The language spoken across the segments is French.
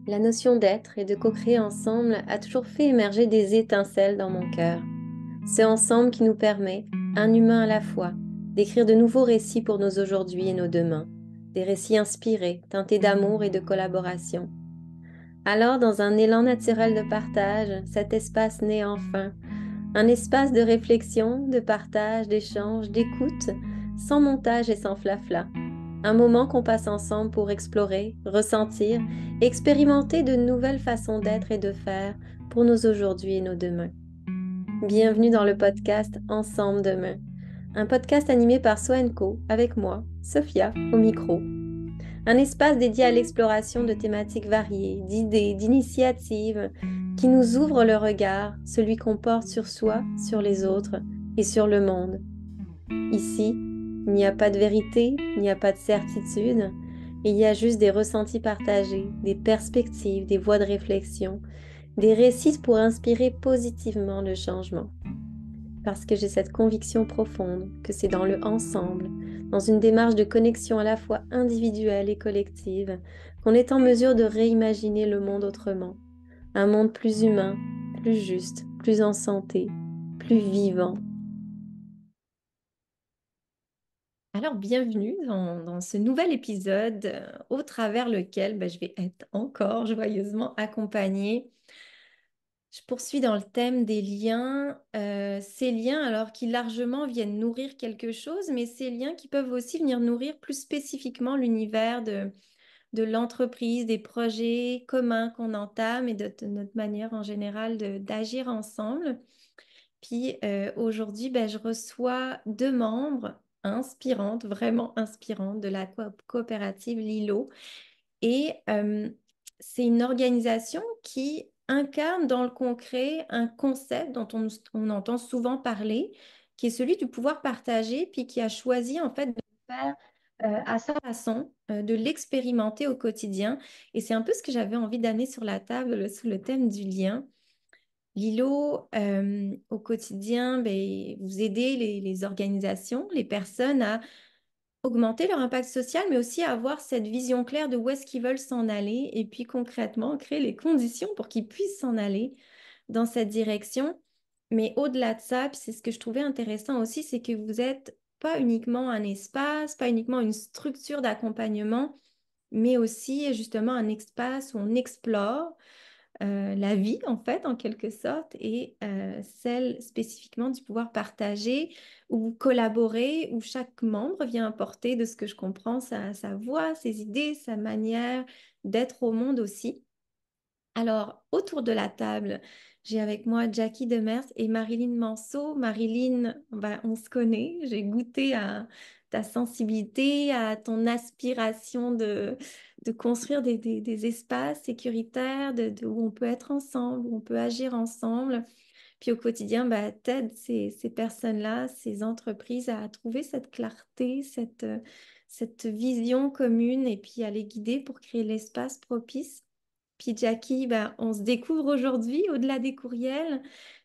La notion d'être et de co-créer ensemble a toujours fait émerger des étincelles dans mon cœur. C'est ensemble qui nous permet, un humain à la fois, d'écrire de nouveaux récits pour nos aujourd'hui et nos demain, des récits inspirés, teintés d'amour et de collaboration. Alors, dans un élan naturel de partage, cet espace naît enfin, un espace de réflexion, de partage, d'échange, d'écoute, sans montage et sans flafla. Un moment qu'on passe ensemble pour explorer, ressentir, expérimenter de nouvelles façons d'être et de faire pour nos aujourd'hui et nos demain. Bienvenue dans le podcast Ensemble demain, un podcast animé par Soenco avec moi, Sophia, au micro. Un espace dédié à l'exploration de thématiques variées, d'idées, d'initiatives qui nous ouvrent le regard, celui qu'on porte sur soi, sur les autres et sur le monde. Ici, il n'y a pas de vérité, il n'y a pas de certitude, il y a juste des ressentis partagés, des perspectives, des voies de réflexion, des récits pour inspirer positivement le changement. Parce que j'ai cette conviction profonde que c'est dans le ensemble, dans une démarche de connexion à la fois individuelle et collective, qu'on est en mesure de réimaginer le monde autrement. Un monde plus humain, plus juste, plus en santé, plus vivant. Alors, bienvenue dans ce nouvel épisode au travers lequel je vais être encore joyeusement accompagnée. Je poursuis dans le thème des liens, ces liens alors qui largement viennent nourrir quelque chose, mais ces liens qui peuvent aussi venir nourrir plus spécifiquement l'univers de l'entreprise, des projets communs qu'on entame et de notre manière en général d'agir ensemble. Puis aujourd'hui, je reçois deux membres inspirantes, vraiment inspirantes de la coopérative Lilo. Et c'est une organisation qui incarne dans le concret un concept dont on entend souvent parler, qui est celui du pouvoir partagé, puis qui a choisi en fait de le faire à sa façon, de l'expérimenter au quotidien. Et c'est un peu ce que j'avais envie d'amener sur la table sous le thème du lien. Lilo, au quotidien, vous aidez les organisations, les personnes à augmenter leur impact social, mais aussi à avoir cette vision claire de où est-ce qu'ils veulent s'en aller et puis concrètement créer les conditions pour qu'ils puissent s'en aller dans cette direction. Mais au-delà de ça, puis c'est ce que je trouvais intéressant aussi, c'est que vous n'êtes pas uniquement un espace, pas uniquement une structure d'accompagnement, mais aussi justement un espace où on explore la vie, en fait, en quelque sorte, et celle spécifiquement du pouvoir partagé ou collaborer, où chaque membre vient apporter, de ce que je comprends, sa voix, ses idées, sa manière d'être au monde aussi. Alors, autour de la table, j'ai avec moi Jackie Demers et Marilyn Manceau. Marilyn, on se connaît, j'ai goûté à ta sensibilité, à ton aspiration de construire des espaces sécuritaires où on peut être ensemble, où on peut agir ensemble. Puis au quotidien, t'aides ces personnes-là, ces entreprises à trouver cette clarté, cette vision commune et puis à les guider pour créer l'espace propice. Puis Jackie, on se découvre aujourd'hui au-delà des courriels.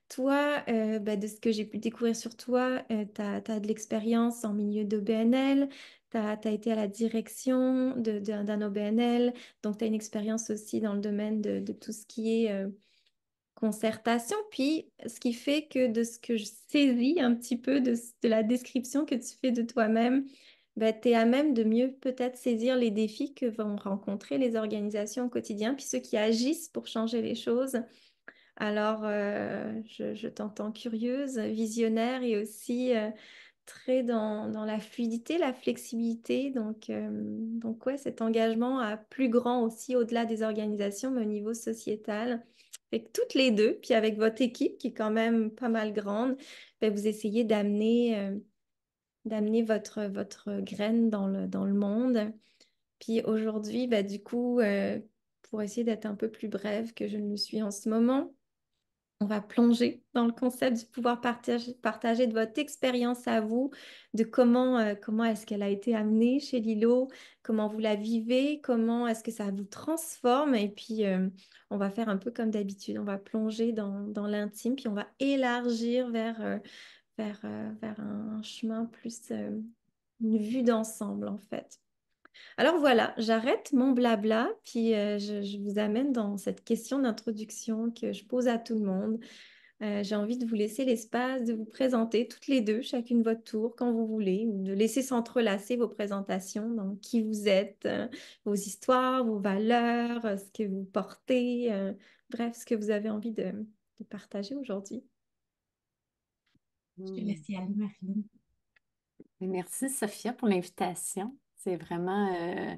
Toi, de ce que j'ai pu découvrir sur toi, tu as de l'expérience en milieu de BNL, tu as été à la direction d'un OBNL, donc tu as une expérience aussi dans le domaine de tout ce qui est concertation. Puis, ce qui fait que de ce que je saisis un petit peu de la description que tu fais de toi-même, tu es à même de mieux peut-être saisir les défis que vont rencontrer les organisations au quotidien, puis ceux qui agissent pour changer les choses. Alors, je t'entends curieuse, visionnaire et aussi très dans la fluidité, la flexibilité. Donc ouais, cet engagement à plus grand aussi au-delà des organisations, mais au niveau sociétal. Fait que toutes les deux, puis avec votre équipe qui est quand même pas mal grande, vous essayez d'amener votre graine dans le monde. Puis aujourd'hui, du coup, pour essayer d'être un peu plus brève que je ne le suis en ce moment, on va plonger dans le concept du pouvoir partager de votre expérience à vous, de comment est-ce qu'elle a été amenée chez Lilo, comment vous la vivez, comment est-ce que ça vous transforme. Et puis, on va faire un peu comme d'habitude, on va plonger dans l'intime, puis on va élargir vers un chemin plus, une vue d'ensemble, en fait. Alors voilà, j'arrête mon blabla, puis je vous amène dans cette question d'introduction que je pose à tout le monde. J'ai envie de vous laisser l'espace de vous présenter toutes les deux, chacune votre tour, quand vous voulez, ou de laisser s'entrelacer vos présentations, donc qui vous êtes, vos histoires, vos valeurs, ce que vous portez, bref, ce que vous avez envie de partager aujourd'hui. Je te laisse y aller, Marilyn. Merci, Sophia, pour l'invitation. C'est euh,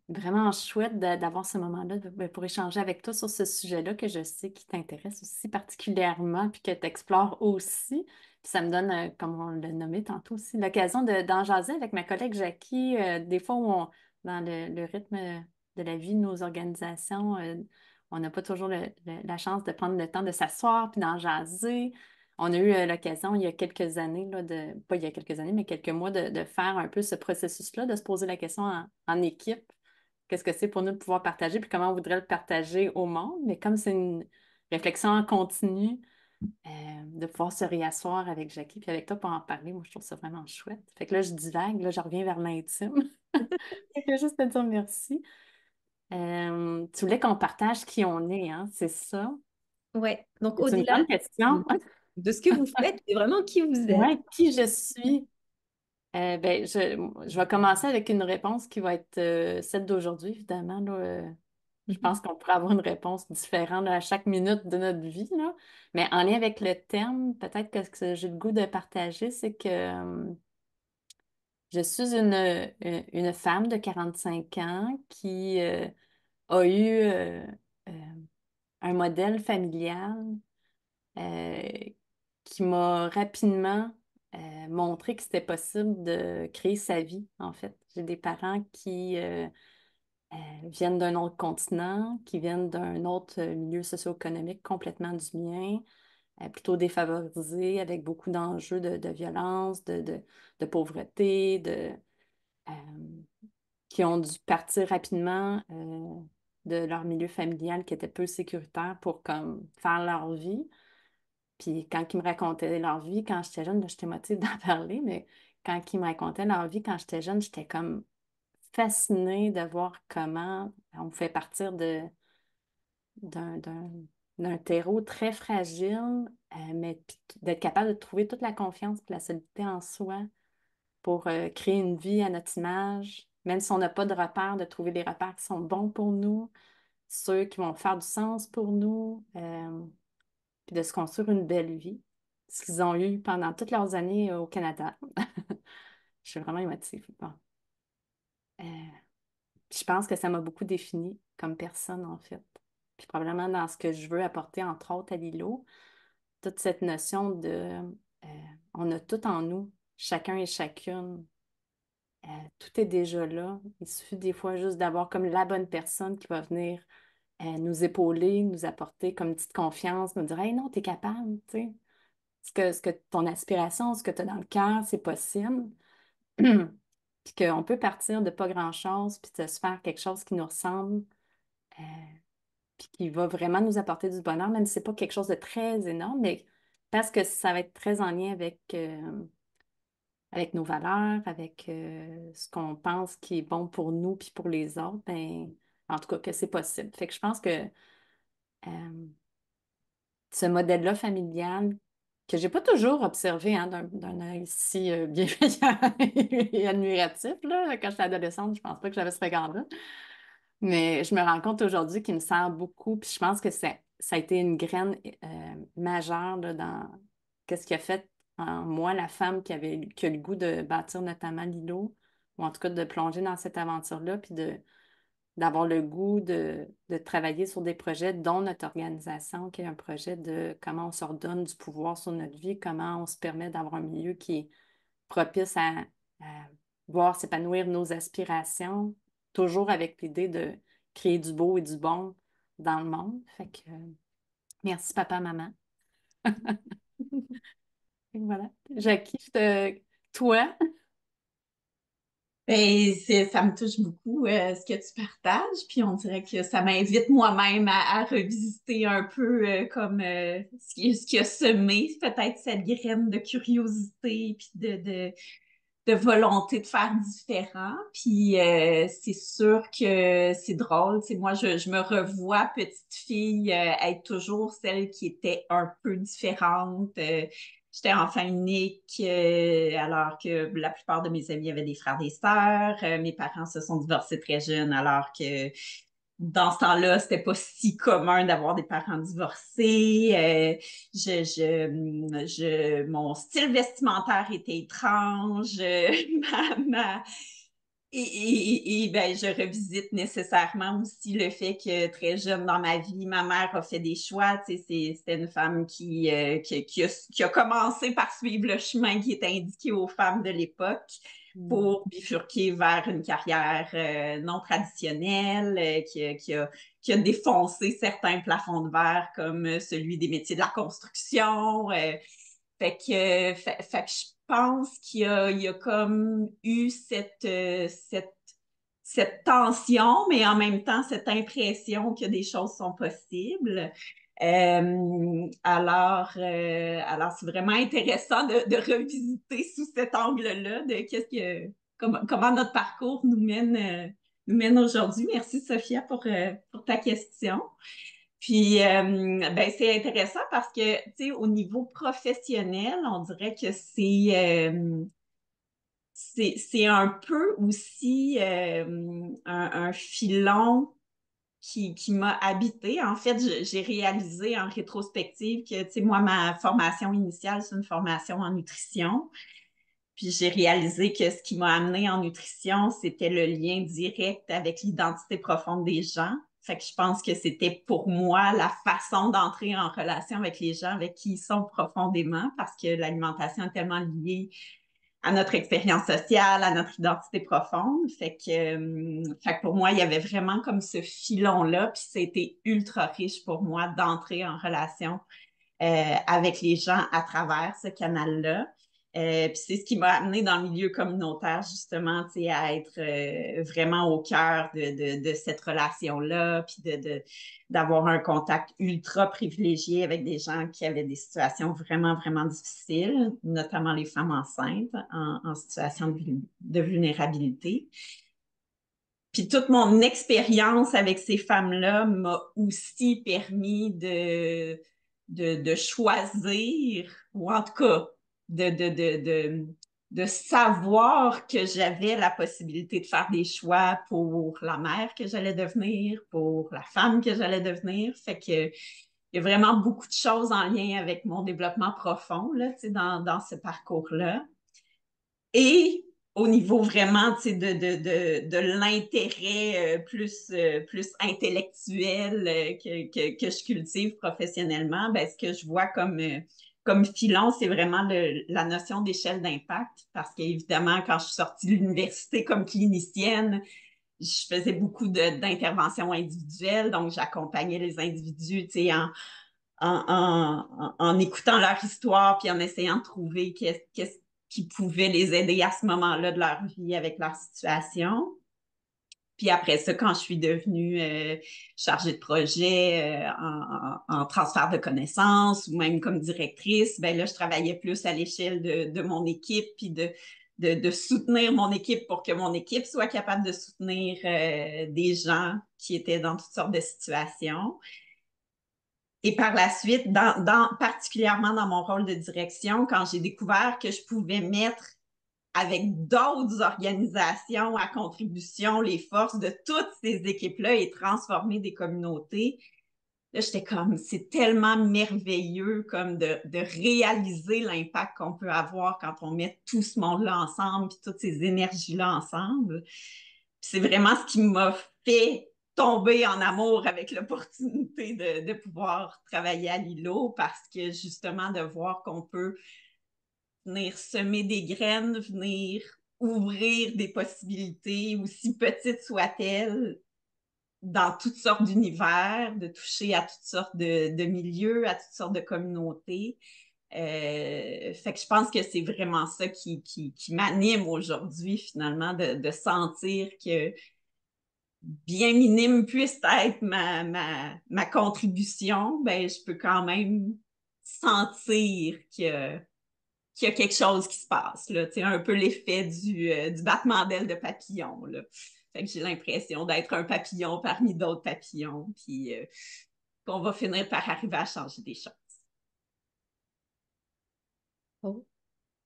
vraiment chouette d'avoir ce moment-là pour échanger avec toi sur ce sujet-là que je sais qui t'intéresse aussi particulièrement puis que tu explores aussi. Puis ça me donne, comme on l'a nommé tantôt aussi, l'occasion d'en jaser avec ma collègue Jackie. Des fois, dans le rythme de la vie de nos organisations, on n'a pas toujours la chance de prendre le temps de s'asseoir puis d'en jaser. On a eu l'occasion il y a quelques années, là, pas il y a quelques années, mais quelques mois, de faire un peu ce processus-là, de se poser la question en équipe. Qu'est-ce que c'est pour nous de pouvoir partager, puis comment on voudrait le partager au monde. Mais comme c'est une réflexion en continu, de pouvoir se réasseoir avec Jackie, puis avec toi pour en parler, moi, je trouve ça vraiment chouette. Fait que là, je divague, là, je reviens vers l'intime. Fait que juste te dire merci. Tu voulais qu'on partage qui on est, hein, c'est ça? Ouais, donc C'est une au-delà grande question. de ce que vous faites, c'est vraiment qui vous êtes. Ouais, qui je suis? Ben, je vais commencer avec une réponse qui va être celle d'aujourd'hui, évidemment. Là, je pense qu'on pourrait avoir une réponse différente là, à chaque minute de notre vie, là. Mais en lien avec le thème, peut-être que ce que j'ai le goût de partager, c'est que je suis une femme de 45 ans qui a eu euh, un modèle familial euh, qui m'a rapidement montré que c'était possible de créer sa vie, en fait. J'ai des parents qui viennent d'un autre continent, qui viennent d'un autre milieu socio-économique complètement du mien, plutôt défavorisé, avec beaucoup d'enjeux de violence, de pauvreté, euh, qui ont dû partir rapidement de leur milieu familial qui était peu sécuritaire pour comme faire leur vie. Puis quand ils me racontaient leur vie quand j'étais jeune, là, j'étais motivée d'en parler, mais quand ils me racontaient leur vie quand j'étais jeune, j'étais comme fascinée de voir comment on fait partir d'un, d'un, d'un terreau très fragile, mais puis d'être capable de trouver toute la confiance et la solidité en soi pour créer une vie à notre image, même si on n'a pas de repères, de trouver des repères qui sont bons pour nous, ceux qui vont faire du sens pour nous. Puis de se construire une belle vie, ce qu'ils ont eu pendant toutes leurs années au Canada. Je suis vraiment émotive. Bon. Euh, puis je pense que ça m'a beaucoup définie comme personne, en fait. Puis probablement dans ce que je veux apporter, entre autres, à Lilo, toute cette notion de euh, on a tout en nous, chacun et chacune. Tout est déjà là. Il suffit des fois juste d'avoir comme la bonne personne qui va venir nous épauler, nous apporter comme une petite confiance, nous dire Hey, non, t'es capable, tu sais. Ce que ton aspiration, ce que tu as dans le cœur, c'est possible. Puis qu'on peut partir de pas grand-chose, puis de se faire quelque chose qui nous ressemble, euh, puis qui va vraiment nous apporter du bonheur, même si c'est pas quelque chose de très énorme, mais parce que ça va être très en lien avec nos valeurs, avec ce qu'on pense qui est bon pour nous puis pour les autres, ben, en tout cas, que c'est possible. Fait que je pense que ce modèle-là familial que j'ai pas toujours observé hein, d'un œil si bienveillant et admiratif. Là. Quand j'étais adolescente, je pense pas que j'avais ce regard-là. Mais je me rends compte aujourd'hui qu'il me sert beaucoup. Puis je pense que ça a été une graine majeure là, dans qu'est-ce qui a fait en moi la femme qui a le goût de bâtir notamment l'îlot, ou en tout cas de plonger dans cette aventure-là, puis d'avoir le goût de travailler sur des projets, dont notre organisation, qui est un projet de comment on se redonne du pouvoir sur notre vie, comment on se permet d'avoir un milieu qui est propice à voir s'épanouir nos aspirations, toujours avec l'idée de créer du beau et du bon dans le monde. Fait que merci papa, maman. Et voilà. Jackie, toi, Ben, ça me touche beaucoup ce que tu partages, puis on dirait que ça m'invite moi-même à revisiter un peu comme ce qui a semé peut-être cette graine de curiosité, puis de volonté de faire différent. Puis c'est sûr que c'est drôle. Tu sais, moi, je me revois petite fille être toujours celle qui était un peu différente. J'étais enfant unique, alors que la plupart de mes amis avaient des frères et des sœurs. Mes parents se sont divorcés très jeunes, alors que dans ce temps-là, c'était pas si commun d'avoir des parents divorcés. Mon style vestimentaire était étrange. Ben, je revisite nécessairement aussi le fait que très jeune dans ma vie, ma mère a fait des choix. Tu sais, c'était une femme qui a commencé par suivre le chemin qui était indiqué aux femmes de l'époque pour bifurquer vers une carrière non traditionnelle, qui a défoncé certains plafonds de verre comme celui des métiers de la construction. Fait que je pense il y a comme eu cette tension, mais en même temps cette impression que des choses sont possibles. Alors c'est vraiment intéressant de revisiter sous cet angle-là de comment notre parcours nous mène aujourd'hui. Merci Sophia pour ta question. Puis, ben, c'est intéressant parce que, tu sais, au niveau professionnel, on dirait que c'est un peu aussi un filon qui m'a habité. En fait, j'ai réalisé en rétrospective que, tu sais, moi, ma formation initiale, c'est une formation en nutrition. Puis j'ai réalisé que ce qui m'a amené en nutrition, c'était le lien direct avec l'identité profonde des gens. Fait que je pense que c'était pour moi la façon d'entrer en relation avec les gens avec qui ils sont profondément, parce que l'alimentation est tellement liée à notre expérience sociale, à notre identité profonde. Fait que pour moi, il y avait vraiment comme ce filon-là, puis c'était ultra riche pour moi d'entrer en relation avec les gens à travers ce canal-là. Puis c'est ce qui m'a amené dans le milieu communautaire, justement, tu sais, à être vraiment au cœur de cette relation-là, puis d'avoir un contact ultra privilégié avec des gens qui avaient des situations vraiment, vraiment difficiles, notamment les femmes enceintes en situation de vulnérabilité. Puis toute mon expérience avec ces femmes-là m'a aussi permis de choisir, ou en tout cas, de, de, de, de, de savoir que j'avais la possibilité de faire des choix pour la mère que j'allais devenir, pour la femme que j'allais devenir. Fait que il y a vraiment beaucoup de choses en lien avec mon développement profond là, dans ce parcours-là. Et au niveau vraiment de l'intérêt plus intellectuel que je cultive professionnellement, ben, ce que je vois comme filon, c'est vraiment la notion d'échelle d'impact. Parce qu'évidemment, quand je suis sortie de l'université comme clinicienne, je faisais beaucoup d'interventions individuelles, donc j'accompagnais les individus en écoutant leur histoire puis en essayant de trouver qu'est-ce qui pouvait les aider à ce moment-là de leur vie avec leur situation. Puis après ça, quand je suis devenue chargée de projet en transfert de connaissances ou même comme directrice, ben là, je travaillais plus à l'échelle de mon équipe puis de soutenir mon équipe pour que mon équipe soit capable de soutenir des gens qui étaient dans toutes sortes de situations. Et par la suite, particulièrement dans mon rôle de direction, quand j'ai découvert que je pouvais mettre avec d'autres organisations à contribution les forces de toutes ces équipes-là et transformer des communautés, là, j'étais comme, c'est tellement merveilleux comme de réaliser l'impact qu'on peut avoir quand on met tout ce monde-là ensemble puis toutes ces énergies-là ensemble. C'est vraiment ce qui m'a fait tomber en amour avec l'opportunité de pouvoir travailler à Lilo parce que justement de voir qu'on peut venir semer des graines, venir ouvrir des possibilités, aussi petites soient-elles, dans toutes sortes d'univers, de toucher à toutes sortes de milieux, à toutes sortes de communautés. Fait que je pense que c'est vraiment ça qui m'anime aujourd'hui, finalement, de sentir que bien minime puisse être ma contribution, ben, je peux quand même sentir que qu'il y a quelque chose qui se passe, là, tu sais, un peu l'effet du battement d'ailes de papillon, là. Fait que j'ai l'impression d'être un papillon parmi d'autres papillons, puis qu'on va finir par arriver à changer des choses. Oh,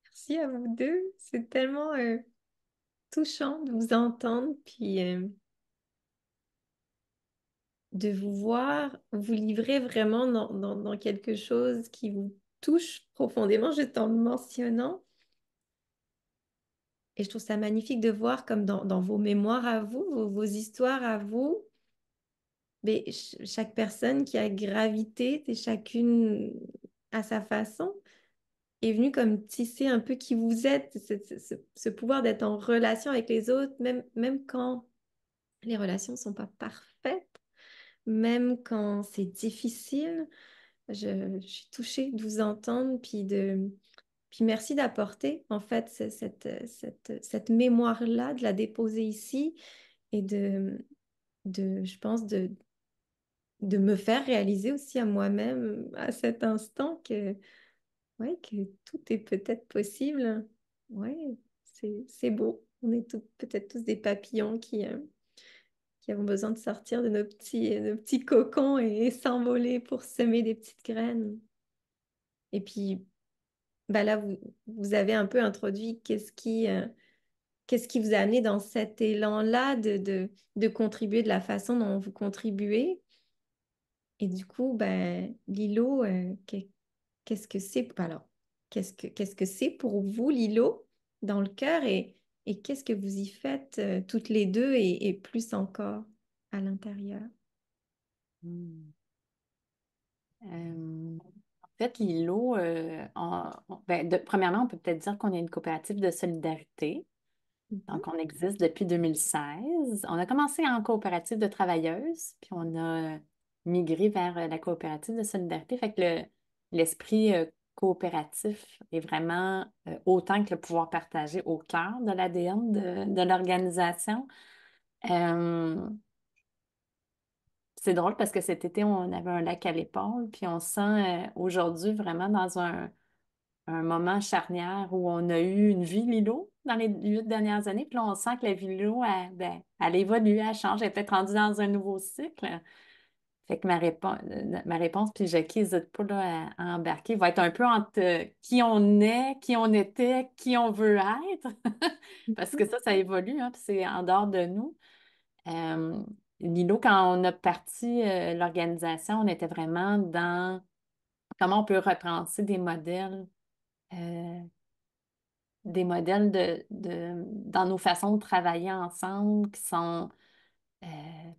merci à vous deux. C'est tellement touchant de vous entendre, puis de vous voir vous livrer vraiment dans quelque chose qui vous touche profondément, juste en le mentionnant. Et je trouve ça magnifique de voir comme dans vos mémoires à vous, vos histoires à vous, mais chaque personne qui a gravité, et chacune à sa façon, est venue comme tisser un peu qui vous êtes, ce pouvoir d'être en relation avec les autres, même quand les relations ne sont pas parfaites, même quand c'est difficile. Je suis touchée de vous entendre, puis merci d'apporter en fait cette mémoire-là, de la déposer ici et je pense, de me faire réaliser aussi à moi-même à cet instant ouais, que tout est peut-être possible. Ouais, c'est beau. On est peut-être tous des papillons qui avons besoin de sortir de nos petits cocons et s'envoler pour semer des petites graines. Et puis, bah là, vous avez un peu introduit qu'est-ce qui vous a amené dans cet élan-là de contribuer de la façon dont vous contribuez. Et du coup, ben, Lilo, qu'est-ce que c'est? Alors, qu'est-ce que c'est pour vous, Lilo, dans le cœur et qu'est-ce que vous y faites toutes les deux et plus encore à l'intérieur? Hmm. En fait, l'îlot, ben, premièrement, on peut peut-être dire qu'on est une coopérative de solidarité. Mhm. Donc, on existe depuis 2016. On a commencé en coopérative de travailleuses, puis on a migré vers la coopérative de solidarité. Fait que l'esprit coopératif est vraiment autant que le pouvoir partagé au cœur de l'ADN de l'organisation. Euh, c'est drôle parce que cet été, on avait un lac à l'épaule, puis on se sent aujourd'hui vraiment dans un moment charnière où on a eu une vie Lilo dans les 8 dernières années. Puis là, on sent que la vie Lilo, elle, ben, elle évolue, elle change, elle est peut-être rendue dans un nouveau cycle. Fait que ma réponse, puis Jackie n'hésite pas là, à embarquer, va être un peu entre qui on est, qui on était, qui on veut être. Parce que ça évolue, hein, puis c'est en dehors de nous. Euh, Lilo, quand on a parti l'organisation, on était vraiment dans comment on peut repenser euh, des modèles dans nos façons de travailler ensemble qui sont euh,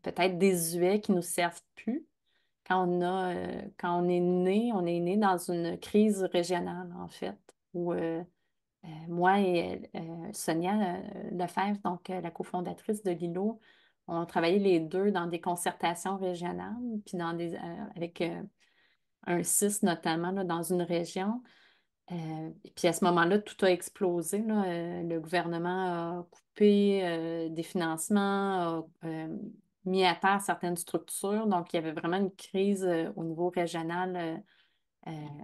peut-être désuets, qui nous servent plus. Quand on est né dans une crise régionale, en fait, où moi et Sonia Lefebvre, donc la cofondatrice de Lilo, on travaillait les deux dans des concertations régionales, puis avec un CIS notamment là, dans une région. Et puis à ce moment-là, tout a explosé, là. Le gouvernement a coupé des financements, a mis à terre certaines structures. Donc, il y avait vraiment une crise au niveau régional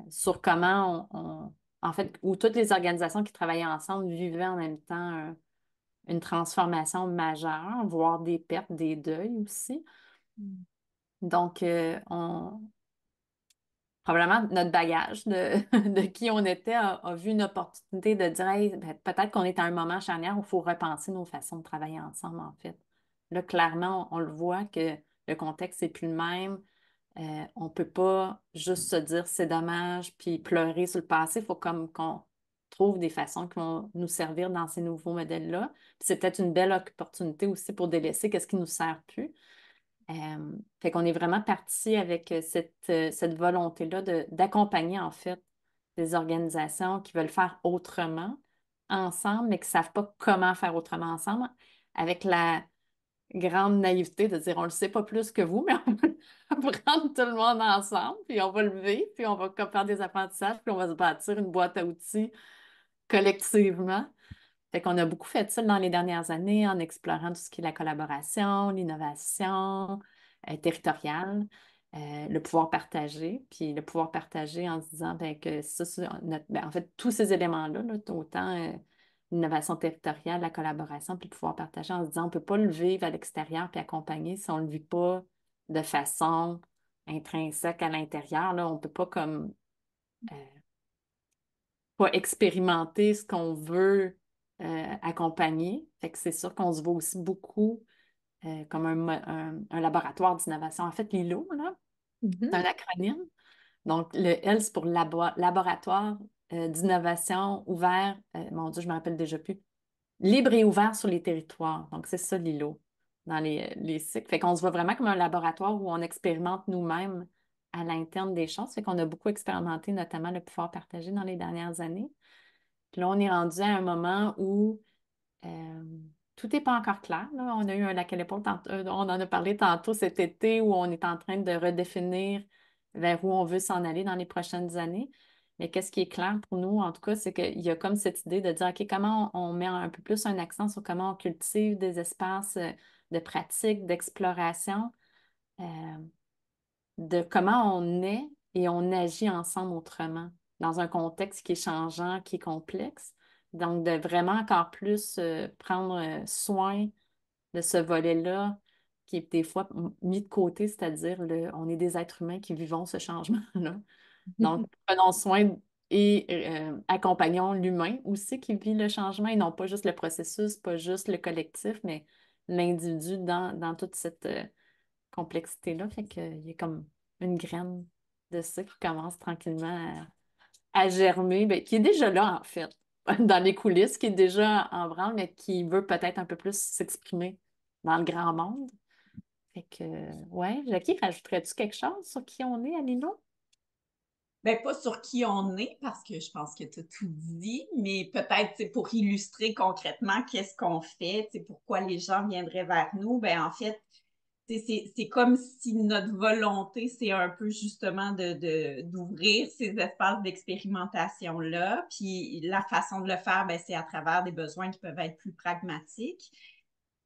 sur comment en fait, où toutes les organisations qui travaillaient ensemble vivaient en même temps une transformation majeure, voire des pertes, des deuils aussi. Donc, probablement notre bagage de qui on était a vu une opportunité de dire Hey, ben, peut-être qu'on est à un moment charnière où il faut repenser nos façons de travailler ensemble, en fait. Là, clairement, on le voit que le contexte n'est plus le même. On ne peut pas juste se dire c'est dommage puis pleurer sur le passé. Il faut comme qu'on trouve des façons qui vont nous servir dans ces nouveaux modèles-là. Puis c'est peut-être une belle opportunité aussi pour délaisser qu'est-ce qui ne nous sert plus. Fait qu'on est vraiment parti avec cette volonté-là d'accompagner en fait des organisations qui veulent faire autrement ensemble, mais qui ne savent pas comment faire autrement ensemble, avec la grande naïveté de dire on ne le sait pas plus que vous, mais on va prendre tout le monde ensemble, puis on va le vivre, puis on va comme faire des apprentissages, puis on va se bâtir une boîte à outils collectivement. Fait qu'on a beaucoup fait ça dans les dernières années en explorant tout ce qui est la collaboration, l'innovation territoriale. le pouvoir partagé, puis le pouvoir partagé en se disant ben, que ça, en fait, tous ces éléments-là, là, autant l'innovation territoriale, la collaboration, puis le pouvoir partagé, en se disant on ne peut pas le vivre à l'extérieur puis accompagner si on ne le vit pas de façon intrinsèque à l'intérieur. Là, on ne peut pas comme euh, pas expérimenter ce qu'on veut accompagner. Fait que c'est sûr qu'on se voit aussi beaucoup comme un laboratoire d'innovation. En fait, l'ILO, là, c'est un Mhm. acronyme. Donc, le L, c'est pour laboratoire d'innovation ouvert, mon Dieu, je me rappelle déjà plus, libre et ouvert sur les territoires. Donc, c'est ça l'ILO dans les cycles. Fait qu'on se voit vraiment comme un laboratoire où on expérimente nous-mêmes à l'interne des choses. Fait qu'on a beaucoup expérimenté, notamment le pouvoir partagé dans les dernières années. Puis là, on est rendu à un moment où euh, tout n'est pas encore clair, là. On a eu un lac à l'épaule, on en a parlé tantôt cet été où on est en train de redéfinir vers où on veut s'en aller dans les prochaines années. Mais qu'est-ce qui est clair pour nous, en tout cas, c'est qu'il y a comme cette idée de dire, OK, comment on met un peu plus un accent sur comment on cultive des espaces de pratique, d'exploration, euh, de comment on est et on agit ensemble autrement dans un contexte qui est changeant, qui est complexe. Donc, de vraiment encore plus prendre soin de ce volet-là qui est des fois mis de côté, c'est-à-dire on est des êtres humains qui vivons ce changement-là. Donc, prenons soin et accompagnons l'humain aussi qui vit le changement et non pas juste le processus, pas juste le collectif, mais l'individu dans toute cette complexité-là. Fait qu'il y a comme une graine de ça qui commence tranquillement à germer, ben, qui est déjà là, en fait, dans les coulisses, qui est déjà en branle, mais qui veut peut-être un peu plus s'exprimer dans le grand monde. Fait que, ouais, Jackie, rajouterais-tu quelque chose sur qui on est à Lino? Ben, pas sur qui on est, parce que je pense que tu as tout dit, mais peut-être c'est pour illustrer concrètement qu'est-ce qu'on fait, c'est pourquoi les gens viendraient vers nous. Ben, en fait, c'est comme si notre volonté, c'est un peu justement d'ouvrir ces espaces d'expérimentation-là. Puis la façon de le faire, ben, c'est à travers des besoins qui peuvent être plus pragmatiques.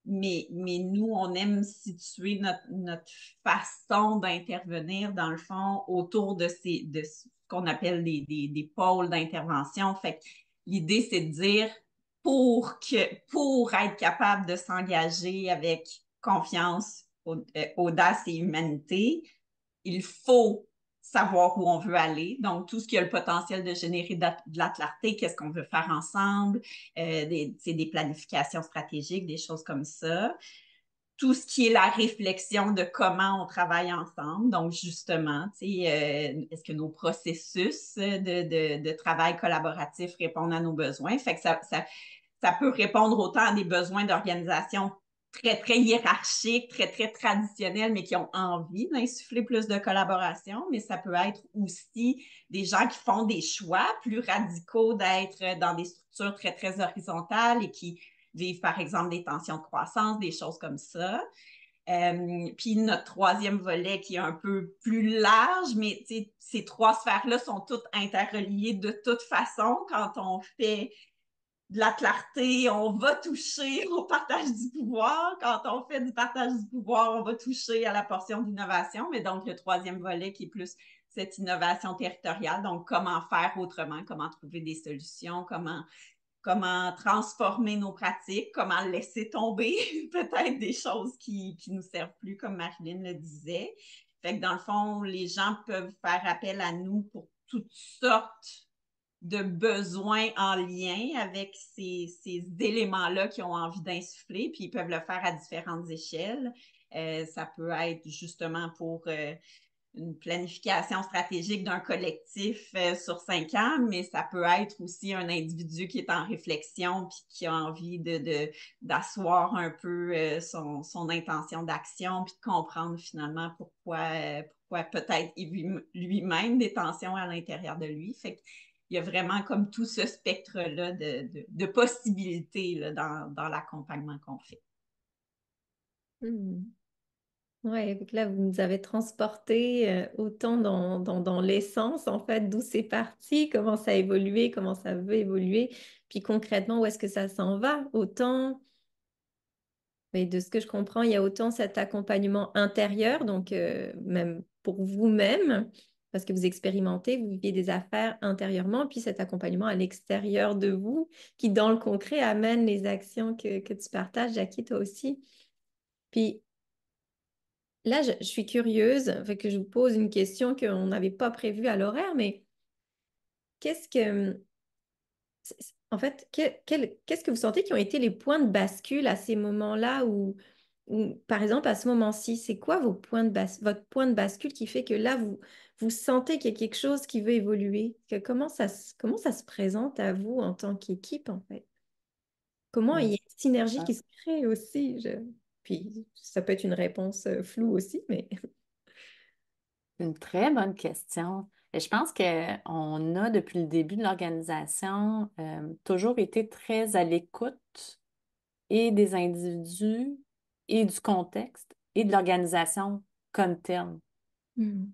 Mais nous, on aime situer notre façon d'intervenir, dans le fond, autour de ce qu'on appelle des pôles d'intervention. Fait que l'idée, c'est de dire, pour être capable de s'engager avec confiance, audace et humanité, il faut savoir où on veut aller. Donc, tout ce qui a le potentiel de générer de la clarté, qu'est-ce qu'on veut faire ensemble, des planifications stratégiques, des choses comme ça. Tout ce qui est la réflexion de comment on travaille ensemble. Donc, justement, est-ce que nos processus de travail collaboratif répondent à nos besoins? Fait que ça peut répondre autant à des besoins d'organisation très, très hiérarchiques, très, très traditionnels, mais qui ont envie d'insuffler plus de collaboration. Mais ça peut être aussi des gens qui font des choix plus radicaux d'être dans des structures très, très horizontales et qui vivent, par exemple, des tensions de croissance, des choses comme ça. Puis notre troisième volet qui est un peu plus large, mais ces trois sphères-là sont toutes interreliées de toute façon. Quand on fait de la clarté, on va toucher au partage du pouvoir. Quand on fait du partage du pouvoir, on va toucher à la portion d'innovation. Mais donc, le troisième volet qui est plus cette innovation territoriale. Donc, comment faire autrement, comment trouver des solutions, comment transformer nos pratiques, comment laisser tomber peut-être des choses qui nous servent plus, comme Marilyn le disait. Fait que dans le fond, les gens peuvent faire appel à nous pour toutes sortes de besoins en lien avec ces éléments-là qui ont envie d'insuffler, puis ils peuvent le faire à différentes échelles. Ça peut être justement pour une planification stratégique d'un collectif sur 5 ans, mais ça peut être aussi un individu qui est en réflexion puis qui a envie d'asseoir un peu son intention d'action puis de comprendre finalement pourquoi peut-être lui-même des tensions à l'intérieur de lui. Fait que, il y a vraiment comme tout ce spectre-là de possibilités là, dans l'accompagnement qu'on fait. Hmm. Ouais, donc là, vous nous avez transporté autant dans l'essence, en fait, d'où c'est parti, comment ça a évolué, comment ça veut évoluer, puis concrètement, où est-ce que ça s'en va. Autant, mais de ce que je comprends, il y a autant cet accompagnement intérieur, donc même pour vous-même, parce que vous expérimentez, vous vivez des affaires intérieurement, puis cet accompagnement à l'extérieur de vous, qui dans le concret amène les actions que tu partages, Jackie, toi aussi. Puis là, je suis curieuse, fait que je vous pose une question qu'on n'avait pas prévue à l'horaire, mais qu'est-ce que, en fait, qu'est-ce que vous sentez qui ont été les points de bascule à ces moments-là où, par exemple, à ce moment-ci, c'est quoi votre point de bascule qui fait que là, vous sentez qu'il y a quelque chose qui veut évoluer? Comment ça se présente à vous en tant qu'équipe, en fait? Comment il y a une synergie qui se crée aussi? Puis, ça peut être une réponse floue aussi, mais... Une très bonne question. Et je pense qu'on a, depuis le début de l'organisation, toujours été très à l'écoute et des individus et du contexte et de l'organisation comme telle. Mhm.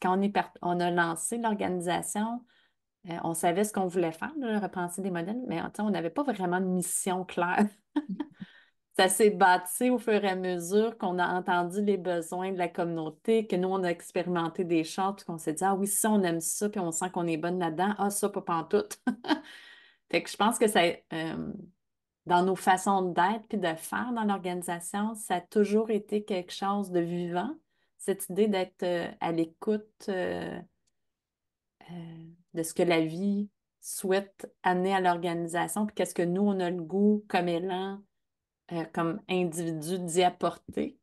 Quand on a lancé l'organisation, on savait ce qu'on voulait faire, là, repenser des modèles, mais tu sais, on n'avait pas vraiment de mission claire. Ça s'est bâti au fur et à mesure qu'on a entendu les besoins de la communauté, que nous, on a expérimenté des choses, puis qu'on s'est dit, ah oui, ça, on aime ça, puis on sent qu'on est bonne là-dedans. Ah, ça, pas pantoute. Fait que je pense que ça, dans nos façons d'être puis de faire dans l'organisation, ça a toujours été quelque chose de vivant, cette idée d'être à l'écoute de ce que la vie souhaite amener à l'organisation, puis qu'est-ce que nous, on a le goût comme élan, comme individu d'y apporter.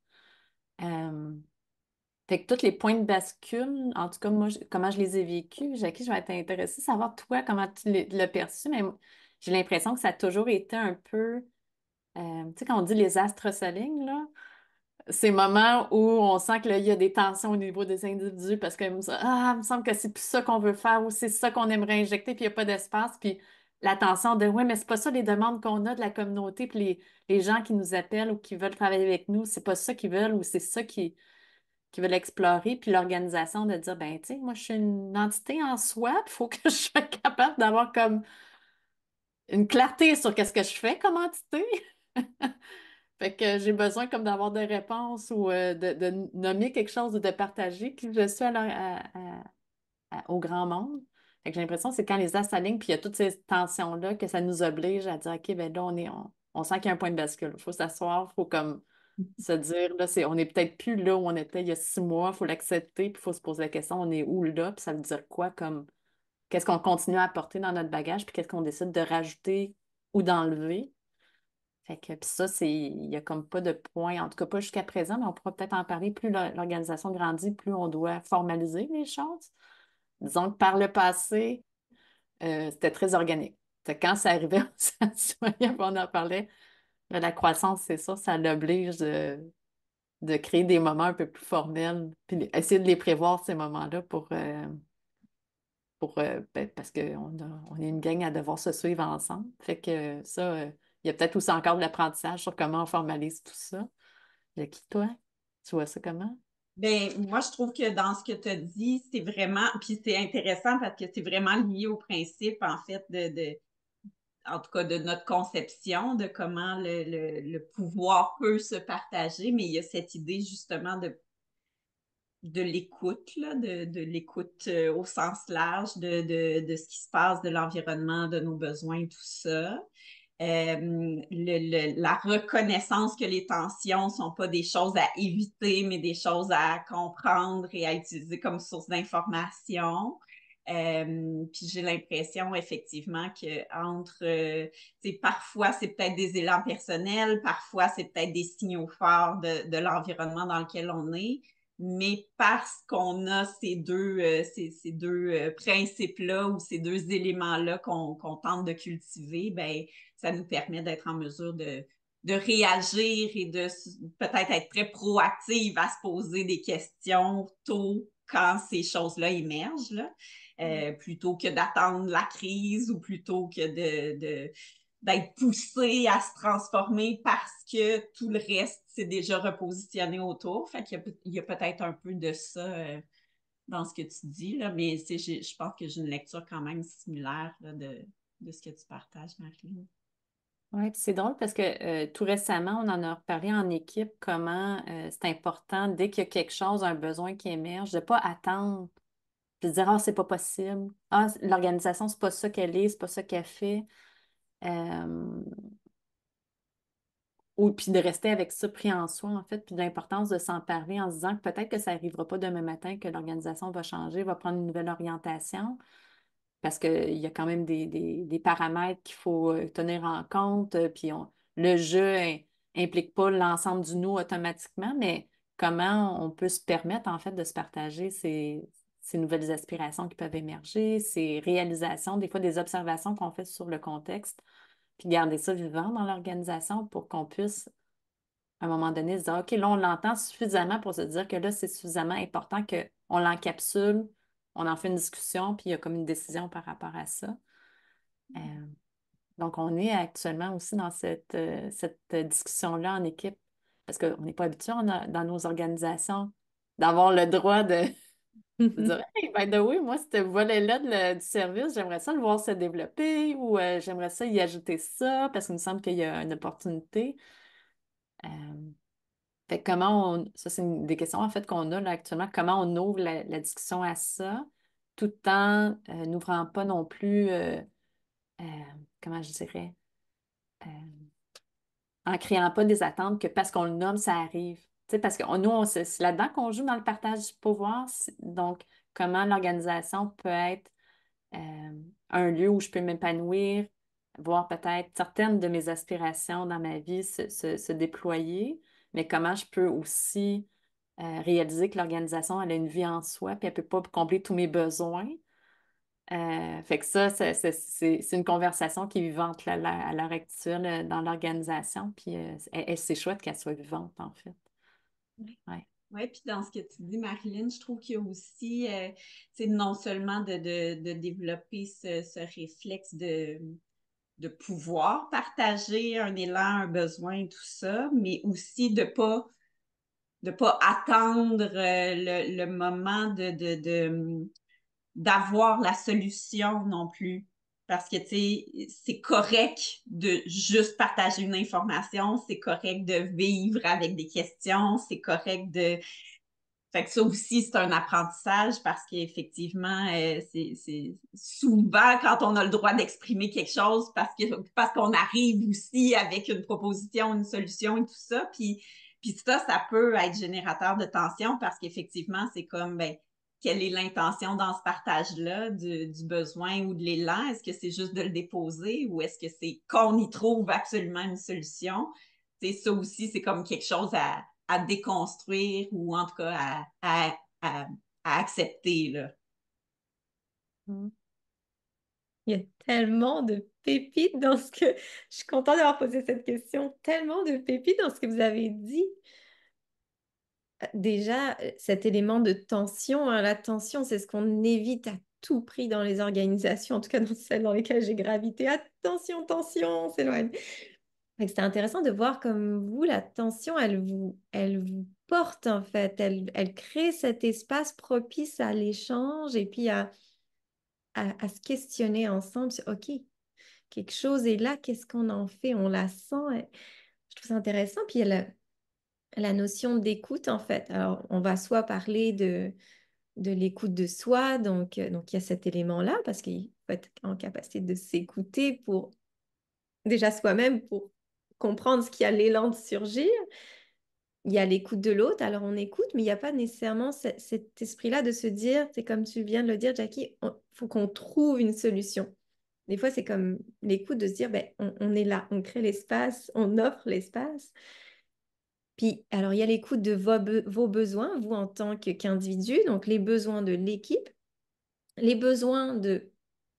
Euh, Fait que tous les points de bascule, en tout cas, moi, comment je les ai vécus, Jackie, je vais être intéressée de savoir, toi, comment tu l'as perçu, mais j'ai l'impression que ça a toujours été un peu, tu sais, quand on dit les astres s'alignent, là, ces moments où on sent que là, il y a des tensions au niveau des individus parce que, il me semble que c'est plus ça qu'on veut faire ou c'est ça qu'on aimerait injecter, puis il n'y a pas d'espace, puis la tension de, ouais, mais c'est pas ça les demandes qu'on a de la communauté, puis les gens qui nous appellent ou qui veulent travailler avec nous, c'est pas ça qu'ils veulent ou c'est ça qui veulent explorer, puis l'organisation de dire, ben, tu sais, moi, je suis une entité en soi, il faut que je sois capable d'avoir comme une clarté sur qu'est-ce que je fais comme entité. Fait que j'ai besoin comme d'avoir des réponses ou de nommer quelque chose ou de partager qui je suis au grand monde. Fait que j'ai l'impression que c'est quand les as s'alignent, puis il y a toutes ces tensions-là que ça nous oblige à dire, OK, ben là, on sent qu'il y a un point de bascule. Il faut s'asseoir, il faut comme se dire, là, on est peut-être plus là où on était il y a 6 mois, il faut l'accepter, puis il faut se poser la question, on est où là, puis ça veut dire quoi comme, qu'est-ce qu'on continue à apporter dans notre bagage, puis qu'est-ce qu'on décide de rajouter ou d'enlever. Fait que puis ça, il n'y a comme pas de point, en tout cas pas jusqu'à présent, mais on pourra peut-être en parler. Plus l'organisation grandit, plus on doit formaliser les choses. Disons que par le passé, c'était très organique. Fait que quand ça arrivait aux citoyens, on en parlait, la croissance, c'est ça l'oblige de créer des moments un peu plus formels, puis essayer de les prévoir, ces moments-là, parce qu'on est une gang à devoir se suivre ensemble. Fait que ça, il y a peut-être aussi encore de l'apprentissage sur comment on formalise tout ça. Jackie, toi, tu vois ça comment? Ben, moi, je trouve que dans ce que tu as dit, c'est vraiment, puis c'est intéressant parce que c'est vraiment lié au principe, en fait, en tout cas, de notre conception de comment le pouvoir peut se partager, mais il y a cette idée justement de l'écoute, là, de l'écoute au sens large de ce qui se passe, de l'environnement, de nos besoins, tout ça. La reconnaissance que les tensions sont pas des choses à éviter, mais des choses à comprendre et à utiliser comme source d'information. Puis j'ai l'impression effectivement que parfois c'est peut-être des élans personnels, parfois c'est peut-être des signaux forts de l'environnement dans lequel on est, mais parce qu'on a ces deux principes-là ou ces deux éléments-là qu'on tente de cultiver, ben ça nous permet d'être en mesure de réagir et de peut-être être très proactive à se poser des questions tôt quand ces choses-là émergent, là, plutôt que d'attendre la crise ou plutôt que d'être poussé à se transformer parce que tout le reste s'est déjà repositionné autour. Fait qu'il y a peut-être un peu de ça dans ce que tu dis, là, mais je pense que j'ai une lecture quand même similaire là, de ce que tu partages, Marie. Ouais, puis c'est drôle parce que tout récemment, on en a reparlé en équipe comment c'est important, dès qu'il y a quelque chose, un besoin qui émerge, de ne pas attendre, de se dire, ah, c'est pas possible. Ah, l'organisation, c'est pas ça qu'elle est, c'est pas ça qu'elle fait. Euh, ou puis de rester avec ça pris en soi, en fait, puis de l'importance de s'en parler en se disant que peut-être que ça n'arrivera pas demain matin, que l'organisation va changer, va prendre une nouvelle orientation, parce qu'il y a quand même des paramètres qu'il faut tenir en compte, puis le jeu implique pas l'ensemble du nous automatiquement, mais comment on peut se permettre, en fait, de se partager ces nouvelles aspirations qui peuvent émerger, ces réalisations, des fois des observations qu'on fait sur le contexte, puis garder ça vivant dans l'organisation pour qu'on puisse à un moment donné, se dire, OK, là, on l'entend suffisamment pour se dire que là, c'est suffisamment important qu'on l'encapsule, on en fait une discussion, puis il y a comme une décision par rapport à ça. Euh, donc, on est actuellement aussi dans cette discussion-là en équipe, parce qu'on n'est pas habitué dans nos organisations d'avoir le droit de dire, Hey, by the way, moi, ce volet-là du service, j'aimerais ça le voir se développer ou j'aimerais ça y ajouter ça parce qu'il me semble qu'il y a une opportunité. Euh, Fait que ça c'est des questions en fait qu'on a là actuellement, comment on ouvre la discussion à ça, tout en n'ouvrant pas non plus, euh, comment je dirais, euh, en créant pas des attentes que parce qu'on le nomme, ça arrive. Tu sais, parce que nous, c'est là-dedans qu'on joue dans le partage du pouvoir. Donc, comment l'organisation peut être un lieu où je peux m'épanouir, voir peut-être certaines de mes aspirations dans ma vie se déployer, mais comment je peux aussi réaliser que l'organisation, elle a une vie en soi, puis elle ne peut pas combler tous mes besoins. Fait que ça, c'est une conversation qui est vivante là, à l'heure actuelle dans l'organisation, puis c'est chouette qu'elle soit vivante, en fait. Ouais. Oui, puis dans ce que tu dis, Marilyn, je trouve qu'il y a aussi, tu sais, non seulement de développer ce réflexe de pouvoir partager un élan, un besoin, tout ça, mais aussi de pas attendre le moment d'avoir la solution non plus. Parce que, tu sais, c'est correct de juste partager une information, c'est correct de vivre avec des questions, c'est correct de... Fait que ça aussi, c'est un apprentissage parce qu'effectivement, c'est souvent quand on a le droit d'exprimer quelque chose parce qu'on arrive aussi avec une proposition, une solution et tout ça. Puis ça peut être générateur de tension parce qu'effectivement, c'est comme, ben, quelle est l'intention dans ce partage-là du besoin ou de l'élan? Est-ce que c'est juste de le déposer ou est-ce que c'est qu'on y trouve absolument une solution? C'est ça aussi, c'est comme quelque chose à déconstruire ou en tout cas à accepter, là. Mm. Il y a tellement de pépites dans ce que... Je suis contente d'avoir posé cette question. Tellement de pépites dans ce que vous avez dit. Déjà, cet élément de tension, hein, la tension, c'est ce qu'on évite à tout prix dans les organisations, en tout cas dans celles dans lesquelles j'ai gravité. Attention, tension, on s'éloigne. Fait que c'était intéressant de voir comme vous, la tension, elle vous porte en fait. Elle crée cet espace propice à l'échange et puis à se questionner ensemble sur, OK, quelque chose est là, qu'est-ce qu'on en fait? On la sent. Je trouve ça intéressant. Puis il y a la notion d'écoute, en fait. Alors, on va soit parler de l'écoute de soi, donc il y a cet élément-là, parce qu'il faut être en capacité de s'écouter pour, déjà soi-même, pour comprendre ce qui a l'élan de surgir. Il y a l'écoute de l'autre, alors on écoute, mais il n'y a pas nécessairement cet esprit-là de se dire, c'est comme tu viens de le dire, Jackie, il faut qu'on trouve une solution. Des fois, c'est comme l'écoute de se dire, ben, on est là, on crée l'espace, on offre l'espace. Puis, alors, il y a l'écoute de vos besoins, vous en tant qu'individu, donc les besoins de l'équipe, les besoins de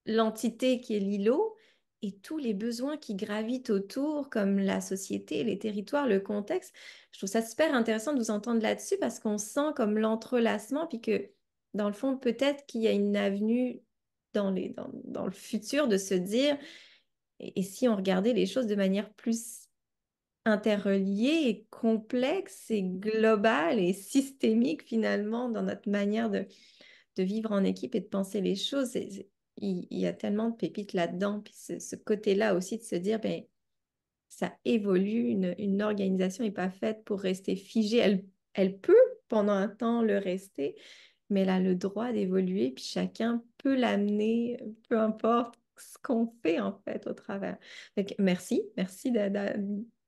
l'entité qui est l'îlot et tous les besoins qui gravitent autour, comme la société, les territoires, le contexte. Je trouve ça super intéressant de vous entendre là-dessus parce qu'on sent comme l'entrelacement, puis que dans le fond, peut-être qu'il y a une avenue dans le futur de se dire, et si on regardait les choses de manière plus interrelié et complexe et global et systémique finalement dans notre manière de vivre en équipe et de penser les choses. Il y a tellement de pépites là-dedans. Puis ce côté-là aussi de se dire, ben, ça évolue. Une organisation n'est pas faite pour rester figée. Elle peut pendant un temps le rester, mais elle a le droit d'évoluer, puis chacun peut l'amener, peu importe ce qu'on fait en fait au travers. Donc, merci Ben,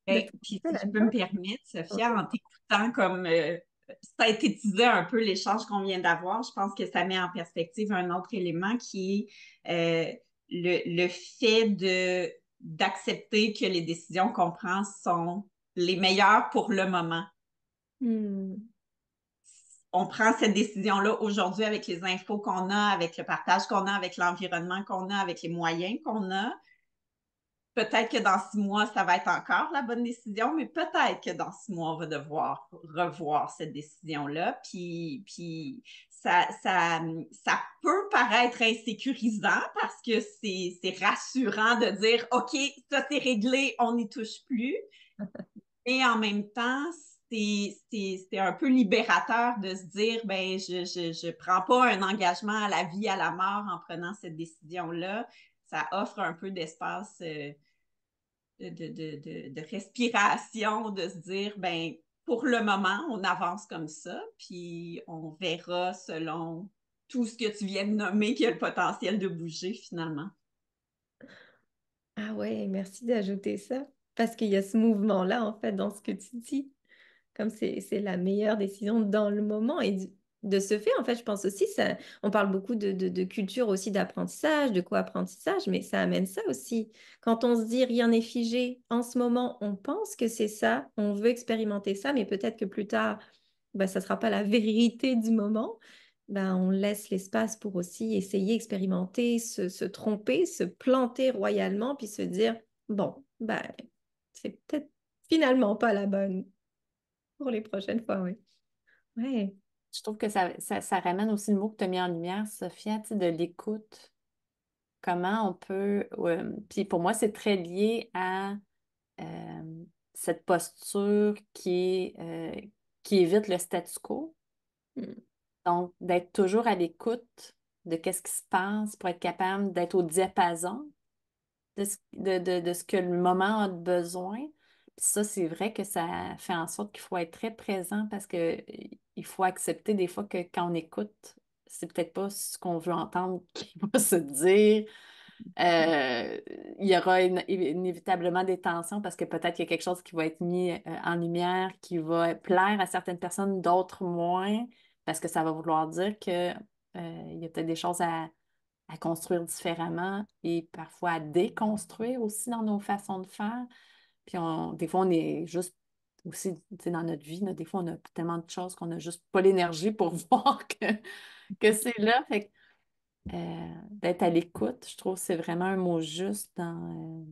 d'être puis fait si je peux me là-dedans. permettre, Sophia, en t'écoutant comme synthétiser un peu l'échange qu'on vient d'avoir, je pense que ça met en perspective un autre élément qui est le fait d'accepter que les décisions qu'on prend sont les meilleures pour le moment. Hmm. On prend cette décision-là aujourd'hui avec les infos qu'on a, avec le partage qu'on a, avec l'environnement qu'on a, avec les moyens qu'on a. Peut-être que dans 6 mois, ça va être encore la bonne décision, mais peut-être que dans 6 mois, on va devoir revoir cette décision-là. Puis ça peut paraître insécurisant parce que c'est rassurant de dire, OK, ça c'est réglé, on n'y touche plus. Et en même temps, c'est un peu libérateur de se dire, ben, je prends pas un engagement à la vie, à la mort en prenant cette décision-là. Ça offre un peu d'espace de respiration, de se dire, ben, pour le moment, on avance comme ça, puis on verra selon tout ce que tu viens de nommer qui a le potentiel de bouger finalement. Ah ouais, merci d'ajouter ça. Parce qu'il y a ce mouvement-là, en fait, dans ce que tu dis. Comme c'est la meilleure décision dans le moment. Et de ce fait, en fait, je pense aussi, ça, on parle beaucoup de culture aussi d'apprentissage, de co-apprentissage, mais ça amène ça aussi. Quand on se dit rien n'est figé, en ce moment, on pense que c'est ça, on veut expérimenter ça, mais peut-être que plus tard, ben, ça ne sera pas la vérité du moment. Ben, on laisse l'espace pour aussi essayer, expérimenter, se tromper, se planter royalement, puis se dire, bon, ben, c'est peut-être finalement pas la bonne pour les prochaines fois, oui. Ouais. Je trouve que ça ramène aussi le mot que tu as mis en lumière, Sophia, tu sais, de l'écoute. Comment on peut. Puis pour moi, c'est très lié à cette posture qui évite le statu quo. Mm. Donc, d'être toujours à l'écoute de qu'est-ce qui se passe pour être capable d'être au diapason de ce que le moment a besoin. Puis ça, c'est vrai que ça fait en sorte qu'il faut être très présent parce que il faut accepter des fois que quand on écoute, c'est peut-être pas ce qu'on veut entendre qui va se dire. Euh, il y aura inévitablement des tensions parce que peut-être qu'il y a quelque chose qui va être mis en lumière, qui va plaire à certaines personnes, d'autres moins, parce que ça va vouloir dire que, il y a peut-être des choses à construire différemment et parfois à déconstruire aussi dans nos façons de faire. Puis des fois, on est juste aussi, tu sais, dans notre vie, là, des fois, on a tellement de choses qu'on n'a juste pas l'énergie pour voir que c'est là. Fait que, d'être à l'écoute, je trouve que c'est vraiment un mot juste dans